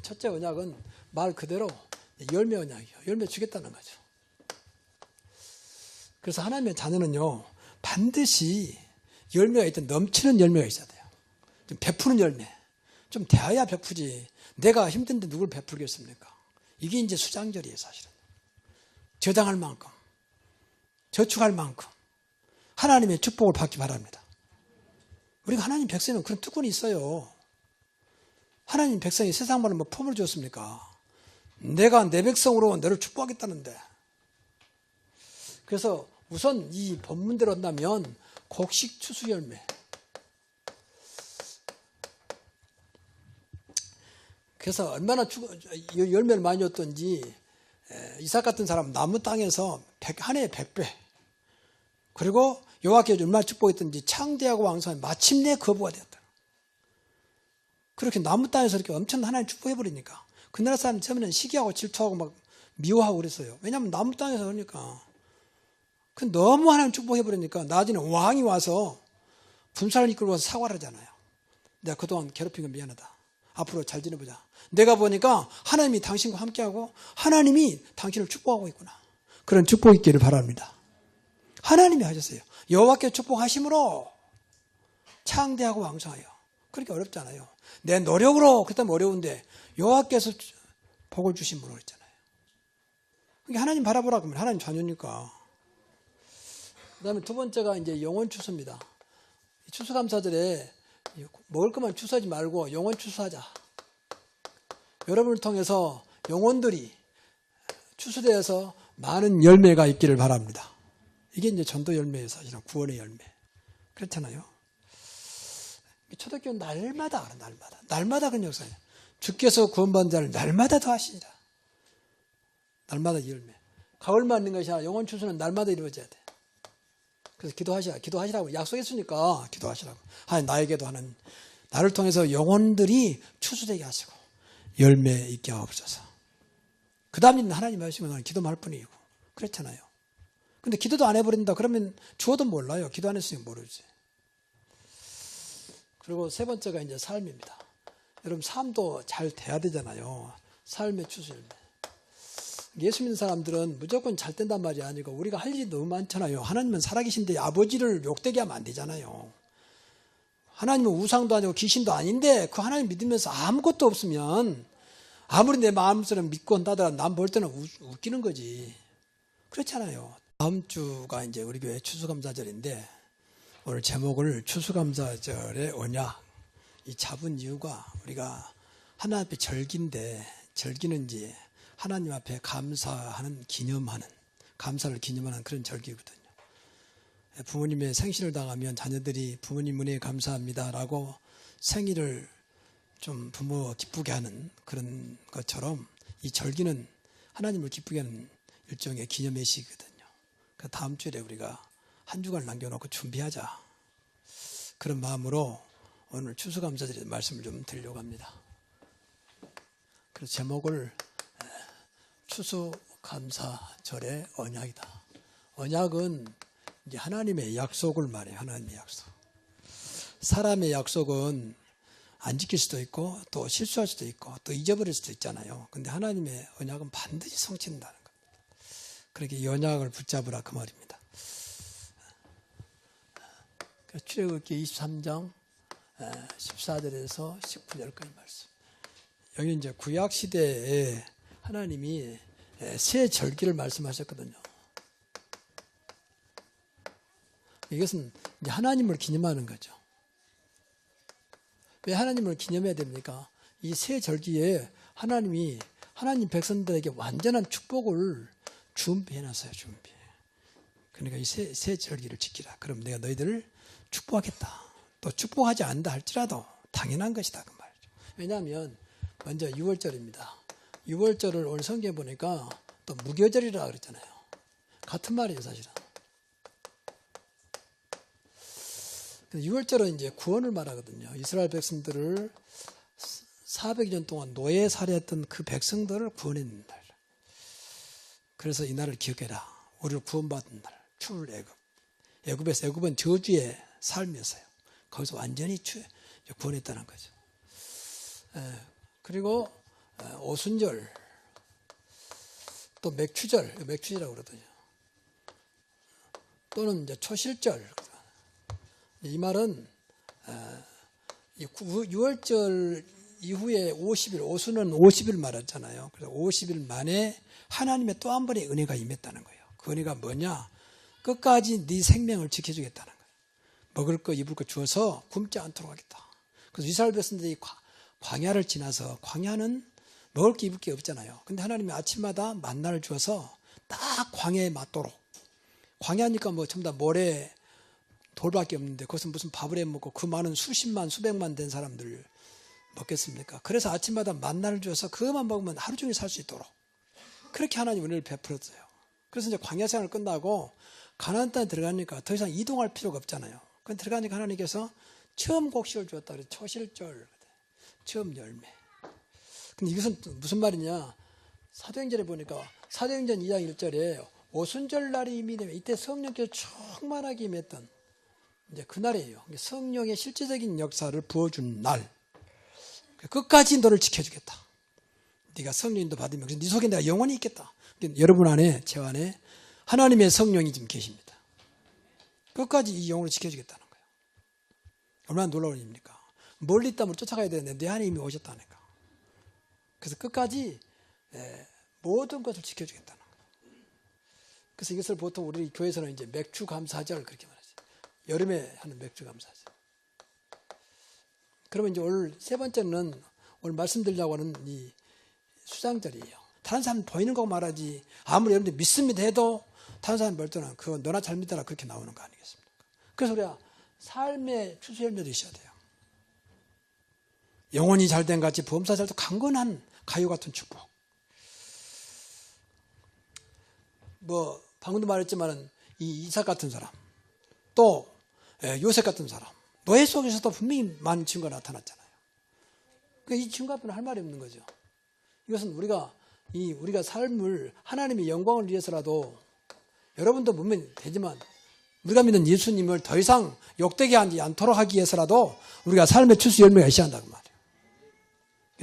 첫째 언약은 말 그대로 열매 언약이에요. 열매 주겠다는 거죠. 그래서 하나님의 자녀는요 반드시 열매가 있든 넘치는 열매가 있어야 돼요. 좀 베푸는 열매. 좀 대해야 베푸지. 내가 힘든데 누굴 베풀겠습니까? 이게 이제 수장절이에요, 사실은. 저장할 만큼, 저축할 만큼 하나님의 축복을 받기 바랍니다. 우리가 하나님 백성은 그런 특권이 있어요. 하나님 백성이 세상만을 뭐 폼을 줬습니까? 내가 내 백성으로 너를 축복하겠다는데. 그래서 우선 이 본문대로 한다면 곡식 추수 열매. 그래서 얼마나 열매를 많이 줬던지 이삭 같은 사람은 나무 땅에서 한 해에 100배 그리고 여호와께서 얼마나 축복했던지 창대하고 왕성한 마침내 거부가 되었다. 그렇게 나무 땅에서 이렇게 엄청 하나님 축복해버리니까 그 나라 사람 처음에는 시기하고 질투하고 막 미워하고 그랬어요. 왜냐하면 나무 땅에서 그러니까 그 너무 하나님 축복해버리니까 나중에 왕이 와서 군사를 이끌고 와서 사과를 하잖아요. 내가 그동안 괴롭힌 건 미안하다. 앞으로 잘 지내보자. 내가 보니까 하나님이 당신과 함께하고 하나님이 당신을 축복하고 있구나. 그런 축복이 있기를 바랍니다. 하나님이 하셨어요. 여호와께 축복하심으로 창대하고 왕성하여. 그렇게 어렵잖아요. 내 노력으로 그렇다면 어려운데 여호와께서 복을 주심으로 그랬잖아요. 그러니까 하나님 바라보라 그러면 하나님 자녀니까. 그 다음에 두 번째가 이제 영원 추수입니다. 추수감사절에 먹을 것만 추수하지 말고 영원 추수하자. 여러분을 통해서 영혼들이 추수되어서 많은 열매가 있기를 바랍니다. 이게 이제 전도 열매예요, 사실은 구원의 열매. 그렇잖아요. 초대교회는 날마다 그런 역사예요. 주께서 구원받은 자를 날마다 더하시니라. 날마다 열매. 가을만 있는 것이 아니라 영원 추수는 날마다 이루어져야 돼. 그래서 기도하시라고 약속했으니까 기도하시라고. 하나님 나에게도 하는 나를 통해서 영혼들이 추수되게 하시고 열매 있게 하옵소서. 그 다음 일은 하나님 하시면 기도만 할 뿐이고 그렇잖아요. 근데 기도도 안 해버린다 그러면 주어도 몰라요. 기도 안 했으니 모르지. 그리고 세 번째가 이제 삶입니다. 여러분 삶도 잘 돼야 되잖아요. 삶의 추수 열매. 예수 믿는 사람들은 무조건 잘 된단 말이 아니고 우리가 할 일이 너무 많잖아요. 하나님은 살아계신데 아버지를 욕되게 하면 안 되잖아요. 하나님은 우상도 아니고 귀신도 아닌데 그 하나님 믿으면서 아무것도 없으면 아무리 내 마음처럼 믿고 한다더라도 남 볼 때는 웃기는 거지. 그렇잖아요. 다음 주가 이제 우리 교회 추수감사절인데 오늘 제목을 추수감사절의 언약, 이 잡은 이유가 우리가 하나님 앞에 절기인데 절기는 이제 하나님 앞에 감사하는 기념하는, 감사를 기념하는 그런 절기거든요. 부모님의 생신을 당하면 자녀들이 부모님 은혜에 감사합니다라고 생일을 좀 부모 기쁘게 하는 그런 것처럼 이 절기는 하나님을 기쁘게 하는 일종의 기념의 시기거든요. 그 다음 주에 우리가 한 주간 남겨놓고 준비하자. 그런 마음으로 오늘 추수감사절의 말씀을 좀 드리려고 합니다. 그래서 제목을 추수감사절의 언약이다. 언약은 이제 하나님의 약속을 말해요. 하나님의 약속. 사람의 약속은 안 지킬 수도 있고 또 실수할 수도 있고 또 잊어버릴 수도 있잖아요. 근데 하나님의 언약은 반드시 성취된다는 겁니다. 그렇게 이 언약을 붙잡으라 그 말입니다. 출애굽기 23장 14절에서 19절까지 말씀. 여기 이제 구약 시대에 하나님이 새 절기를 말씀하셨거든요. 이것은 이제 하나님을 기념하는 거죠. 왜 하나님을 기념해야 됩니까? 이 새 절기에 하나님이 하나님 백성들에게 완전한 축복을 준비해놨어요. 준비. 그러니까 이 새 절기를 지키라. 그럼 내가 너희들을 축복하겠다. 또 축복하지 않는다 할지라도 당연한 것이다. 그 말이죠. 왜냐하면 먼저 6월절입니다. 6월절을 오늘 성경에 보니까 또 무교절이라 그랬잖아요. 같은 말이에요, 사실은. 6월절은 이제 구원을 말하거든요. 이스라엘 백성들을 400년 동안 노예 살해했던 그 백성들을 구원했는 날. 그래서 이 날을 기억해라. 우리를 구원받은 날. 출애굽. 애굽은 저주의 삶이었어요. 거기서 완전히 구원했다는 거죠. 그리고 오순절, 또 맥추절이라고 그러거든요. 또는 이제 초실절. 이 말은 6월절 이후에 50일, 오수는 50일 말했잖아요. 그래서 50일 만에 하나님의 또 한 번의 은혜가 임했다는 거예요. 그 은혜가 뭐냐? 끝까지 네 생명을 지켜주겠다는 거예요. 먹을 거 입을 거 주어서 굶지 않도록 하겠다. 그래서 이스라엘 백성들이 광야를 지나서, 광야는 먹을 게 입을 게 없잖아요. 근데 하나님이 아침마다 만나를 주어서 딱 광야에 맞도록. 광야니까 뭐 전부 다 모래 돌밖에 없는데 거기서 무슨 밥을 해 먹고 그 많은 수십만 수백만 된 사람들 먹겠습니까? 그래서 아침마다 만나를 주어서 그것만 먹으면 하루 종일 살 수 있도록 그렇게 하나님 은혜를 베풀었어요. 그래서 이제 광야 생활을 끝나고 가나안 땅에 들어가니까 더 이상 이동할 필요가 없잖아요. 그 들어가니까 하나님께서 처음 곡식을 주었다 그래서 초실절, 처음 열매. 근데 이것은 무슨 말이냐? 사도행전에 보니까 사도행전 2장 1절에 오순절 날이 이미 되면 이때 성령께서 충만하게 임했던 이제 그날이에요. 성령의 실제적인 역사를 부어준 날. 끝까지 너를 지켜주겠다. 네가 성령인도 받으면 네 속에 내가 영원히 있겠다. 여러분 안에, 제 안에 하나님의 성령이 지금 계십니다. 끝까지 이 영혼을 지켜주겠다는 거예요. 얼마나 놀라운 일입니까? 멀리 있다면 쫓아가야 되는데 내 안에 이미 오셨다니까. 그래서 끝까지 모든 것을 지켜주겠다는 거예요. 그래서 이것을 보통 우리 교회에서는 이제 맥주 감사절 그렇게 말하죠. 여름에 하는 맥주 감사절. 그러면 이제 오늘 세 번째는 오늘 말씀드리려고 하는 이 수장절이에요. 다른 사람 보이는 거 말하지. 아무리 여러분들 믿습니다 해도 다른 사람 볼 때는 그거 너나 잘 믿어라 그렇게 나오는 거 아니겠습니까? 그래서 우리가 삶의 추수열매도 있어야 돼요. 영혼이 잘된 같이 범사절도 강건한 가요 같은 축복. 뭐 방금도 말했지만은 이 이삭 같은 사람, 또 요셉 같은 사람, 노예 속에서도 분명히 많은 증거가 나타났잖아요. 이 증거 앞에는 할 말이 없는 거죠. 이것은 우리가 삶을 하나님의 영광을 위해서라도 여러분도 보면 되지만 우리가 믿는 예수님을 더 이상 욕되게 하지 않도록 하기 위해서라도 우리가 삶의 추수 열매가 있어야 한다고 말이에요.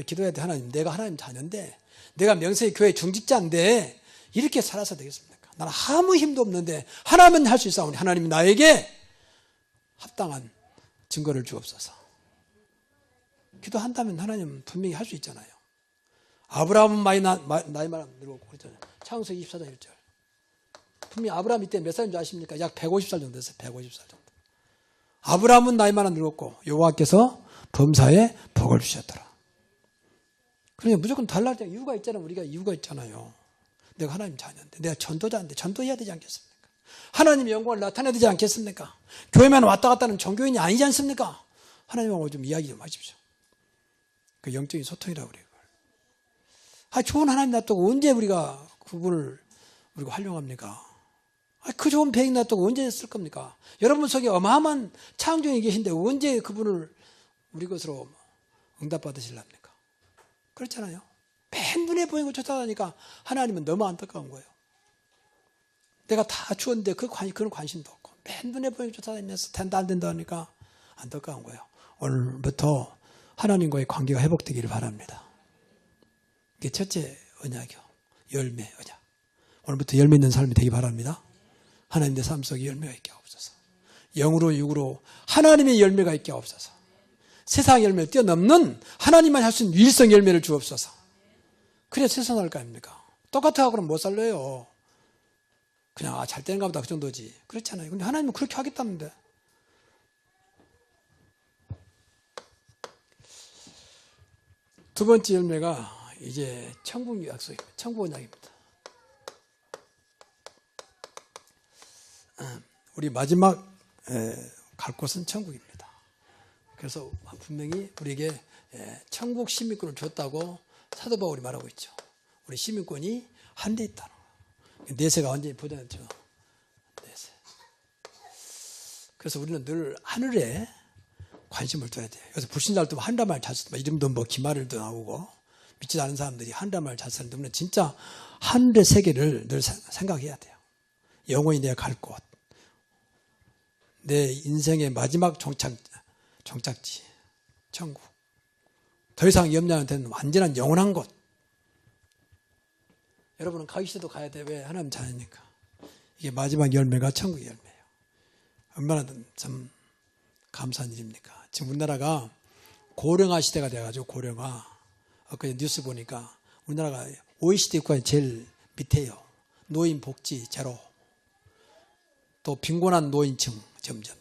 기도해야 돼. 하나님, 내가 하나님 자녀인데 내가 명색이 교회 중직자인데 이렇게 살아서 되겠습니까? 나는 아무 힘도 없는데 하나님은 할 수 있사오니 하나님이 나에게 합당한 증거를 주옵소서. 기도한다면 하나님은 분명히 할 수 있잖아요. 아브라함은 나이 많아 늙었고 그랬잖아요. 창세기 24장 1절. 분명히 아브라함 이때 몇 살인 줄 아십니까? 약 150살 정도 됐어요. 150살 정도. 아브라함은 나이 많아 늙었고 여호와께서 범사에 복을 주셨더라. 그러니까 무조건 달라야 될 이유가 있잖아요. 우리가 이유가 있잖아요. 내가 하나님 자녀인데, 내가 전도자인데 전도해야 되지 않겠습니까? 하나님의 영광을 나타내야 되지 않겠습니까? 교회만 왔다 갔다 하는 종교인이 아니지 않습니까? 하나님하고 좀 이야기 좀 하십시오. 그 영적인 소통이라고 그래요. 좋은 하나님 놔두고 언제 우리가 그분을 우리가 활용합니까? 그 좋은 배경 놔두고 언제 쓸 겁니까? 여러분 속에 어마어마한 창조인이 계신데 언제 그분을 우리 것으로 응답받으실랍니까? 그렇잖아요. 맨 눈에 보이는 거 쫓아다니까 하나님은 너무 안타까운 거예요. 내가 다 주었는데 그런 관심도 없고 맨 눈에 보이는 거 쫓아다니면서 된다 안 된다 하니까 안타까운 거예요. 오늘부터 하나님과의 관계가 회복되기를 바랍니다. 이게 첫째 언약이요. 열매 언약. 오늘부터 열매 있는 삶이 되기 바랍니다. 하나님 내 삶 속에 열매가 있게 하옵소서. 영으로 육으로 하나님의 열매가 있게 하옵소서. 세상 열매를 뛰어넘는 하나님만 할 수 있는 유일성 열매를 주옵소서. 그래야 세상 살 거 아닙니까? 똑같아 하고는 못 살려요. 그냥 잘 되는가 보다 그 정도지. 그렇잖아요. 근데 하나님은 그렇게 하겠다는데. 두 번째 열매가 이제 천국 약속입니다. 천국 언약입니다. 우리 마지막 갈 곳은 천국입니다. 그래서 분명히 우리에게 천국 시민권을 줬다고 사도 바울이 말하고 있죠. 우리 시민권이 한 대 있다는 거예요. 내세가 완전히 보장했죠. 내세. 그래서 우리는 늘 하늘에 관심을 둬야 돼요. 그래서 불신자들도 한라말 잘 쓰고 이름도 뭐 기말일도 나오고 믿지 않은 사람들이 한라말 잘 쓰는데 우리는 진짜 하늘의 세계를 늘 생각해야 돼요. 영원히 내가 갈 곳. 내 인생의 마지막 종착지. 천국. 더 이상 염려 안 되는 완전한 영원한 곳. 여러분은 가기 싫어도 가야 돼. 왜? 하나님 자녀니까. 이게 마지막 열매가 천국 열매예요. 얼마나 참 감사한 일입니까? 지금 우리나라가 고령화 시대가 돼가지고 고령화. 엊그제 뉴스 보니까 우리나라가 OECD 국가의 제일 밑에요. 노인 복지 제로. 또 빈곤한 노인층 점점.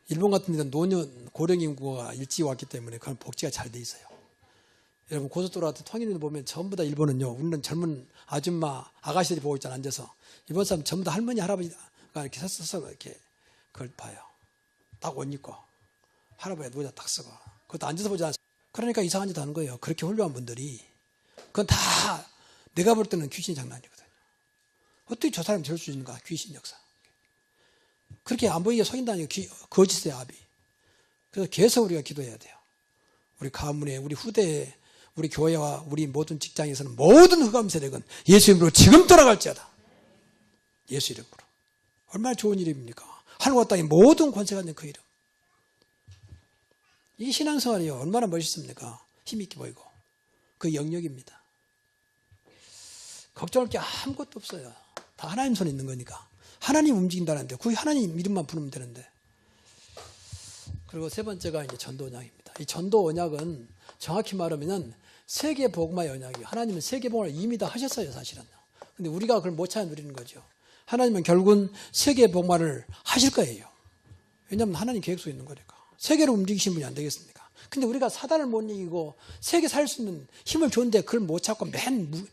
일본 같은 데는 노년 고령 인구가 일찍 왔기 때문에 그런 복지가 잘 돼 있어요. 여러분 고속도로 같은 통행로 보면 전부 다 일본은요. 우리는 젊은 아줌마 아가씨들이 보고 있잖아 앉아서. 일본 사람 전부 다 할머니 할아버지가 이렇게 서서 이렇게 그걸 봐요. 딱 옷 입고 할아버지가 모자 딱 쓰고 그것도 앉아서 보지 않습니까? 그러니까 이상한 짓 하는 거예요. 그렇게 훌륭한 분들이 그건 다 내가 볼 때는 귀신 장난이거든요. 어떻게 저 사람이 저럴 수 있는가? 귀신 역사. 그렇게 안 보이게 속인다는 게 거짓의 압이. 그래서 계속 우리가 기도해야 돼요. 우리 가문에, 우리 후대에, 우리 교회와 우리 모든 직장에서는 모든 흑암 세력은 예수 이름으로 지금 떠나갈지어다. 예수 이름으로. 얼마나 좋은 이름입니까? 하늘과 땅의 모든 권세가 있는 그 이름. 이 신앙생활이요. 얼마나 멋있습니까? 힘있게 보이고. 그 영역입니다. 걱정할 게 아무것도 없어요. 다 하나님 손에 있는 거니까. 하나님 움직인다는데 그 하나님 이름만 부르면 되는데. 그리고 세 번째가 이제 전도 언약입니다. 이 전도 언약은 정확히 말하면 세계 복음화의 언약이에요. 하나님은 세계 복음을 이미 다 하셨어요, 사실은. 근데 우리가 그걸 못 찾아 누리는 거죠. 하나님은 결국은 세계 복음화를 하실 거예요. 왜냐하면 하나님 계획 속에 있는 거니까. 세계를 움직이신 분이 안 되겠습니까? 근데 우리가 사단을 못 이기고 세계 살 수 있는 힘을 줬는데 그걸 못 찾고 맨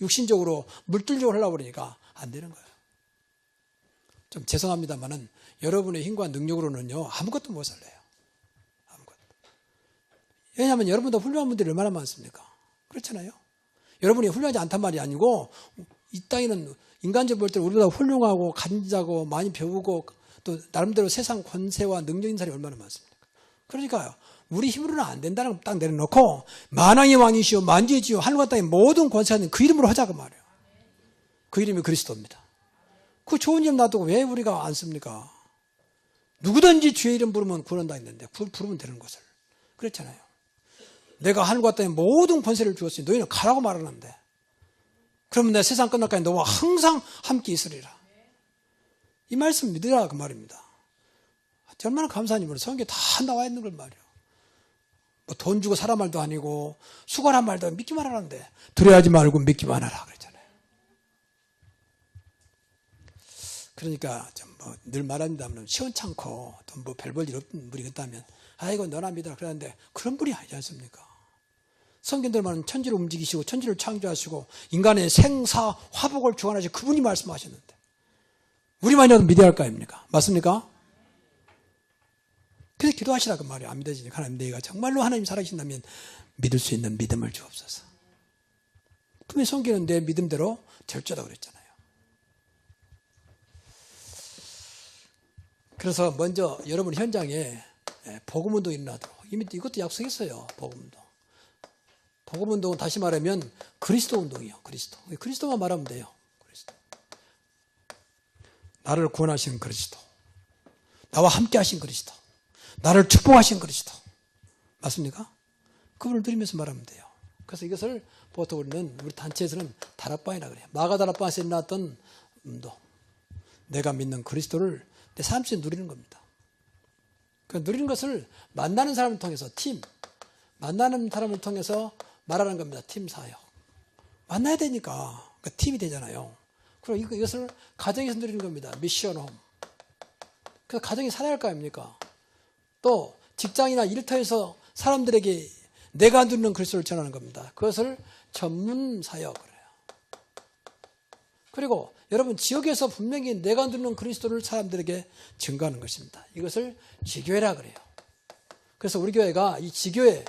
육신적으로 물질적으로 하려고 그러니까 안 되는 거예요. 좀 죄송합니다만은 여러분의 힘과 능력으로는요 아무것도 못 살려요. 아무것도. 왜냐하면 여러분도 훌륭한 분들이 얼마나 많습니까? 그렇잖아요. 여러분이 훌륭하지 않단 말이 아니고 이 땅에는 인간적으로 볼 때 우리보다 훌륭하고 간지하고 많이 배우고 또 나름대로 세상 권세와 능력 있는 사람이 얼마나 많습니까? 그러니까요. 우리 힘으로는 안 된다는 걸 딱 내려놓고 만왕의 왕이시오 만주이시오 하늘과 땅의 모든 권세가 있는 그 이름으로 하자고 말이에요. 그 이름이 그리스도입니다. 그 좋은 이름 놔두고 왜 우리가 안 씁니까? 누구든지 주의 이름 부르면 구원한다 했는데 부르면 되는 것을. 그렇잖아요. 내가 하늘과 땅의 모든 권세를 주었으니 너희는 가라고 말하는데 그러면 내 세상 끝날까지 너와 항상 함께 있으리라. 이 말씀 믿으라 그 말입니다. 얼마나 감사한 일이에요. 성경에 다 나와 있는 걸 말이에요. 뭐 돈 주고 사람 말도 아니고 수고란 말도 믿기만 하라는데 두려워하지 말고 믿기만 하라 그랬잖아요. 그러니까 늘 말합니다만 시원찮고 또 뭐 별 볼 일 없는 분이 있다면 아이고 너나 믿어라 그러는데 그런 분이 아니지 않습니까? 성경들 말은 천지를 움직이시고 천지를 창조하시고 인간의 생사 화복을 주관하시고 그분이 말씀하셨는데 우리만이라도 믿어야 할 거 아닙니까? 맞습니까? 그래서 기도하시라 그 말이에요. 안 믿어지니까 하나님 내가 정말로 하나님 살아계신다면 믿을 수 있는 믿음을 주옵소서. 분명히 성경은 내 믿음대로 될 줄이라고 그랬잖아요. 그래서 먼저 여러분 현장에 복음운동이 일어나도록 이미 이것도 약속했어요. 복음운동은 다시 말하면 그리스도 운동이에요. 그리스도만 말하면 돼요. 그리스도. 나를 구원하신 그리스도, 나와 함께 하신 그리스도, 나를 축복하신 그리스도. 맞습니까? 그분을 누리면서 말하면 돼요. 그래서 이것을 보통 우리 단체에서는 다락방이라 그래요. 마가다락방에서 일어났던 운동. 내가 믿는 그리스도를 내 삶 속에 누리는 겁니다. 그 누리는 것을 만나는 사람을 통해서 만나는 사람을 통해서 말하는 겁니다. 팀 사역. 만나야 되니까 팀이 되잖아요. 그리고 이것을 가정에서 누리는 겁니다. 미션 홈. 그래서 가정이 살아야 할 거 아닙니까? 또 직장이나 일터에서 사람들에게 내가 누리는 그리스도를 전하는 겁니다. 그것을 전문 사역을 해요. 그리고 여러분 지역에서 분명히 내가 누리는 그리스도를 사람들에게 증거하는 것입니다. 이것을 지교회라 그래요. 그래서 우리 교회가 이 지교회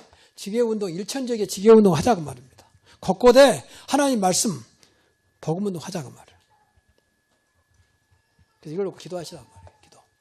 운동, 일천지역의 지교회 운동 하자고 말입니다. 곳곳에 하나님 말씀, 복음 운동 하자고 말이에요. 그래서 이걸 놓고 기도하시라고 말이에요.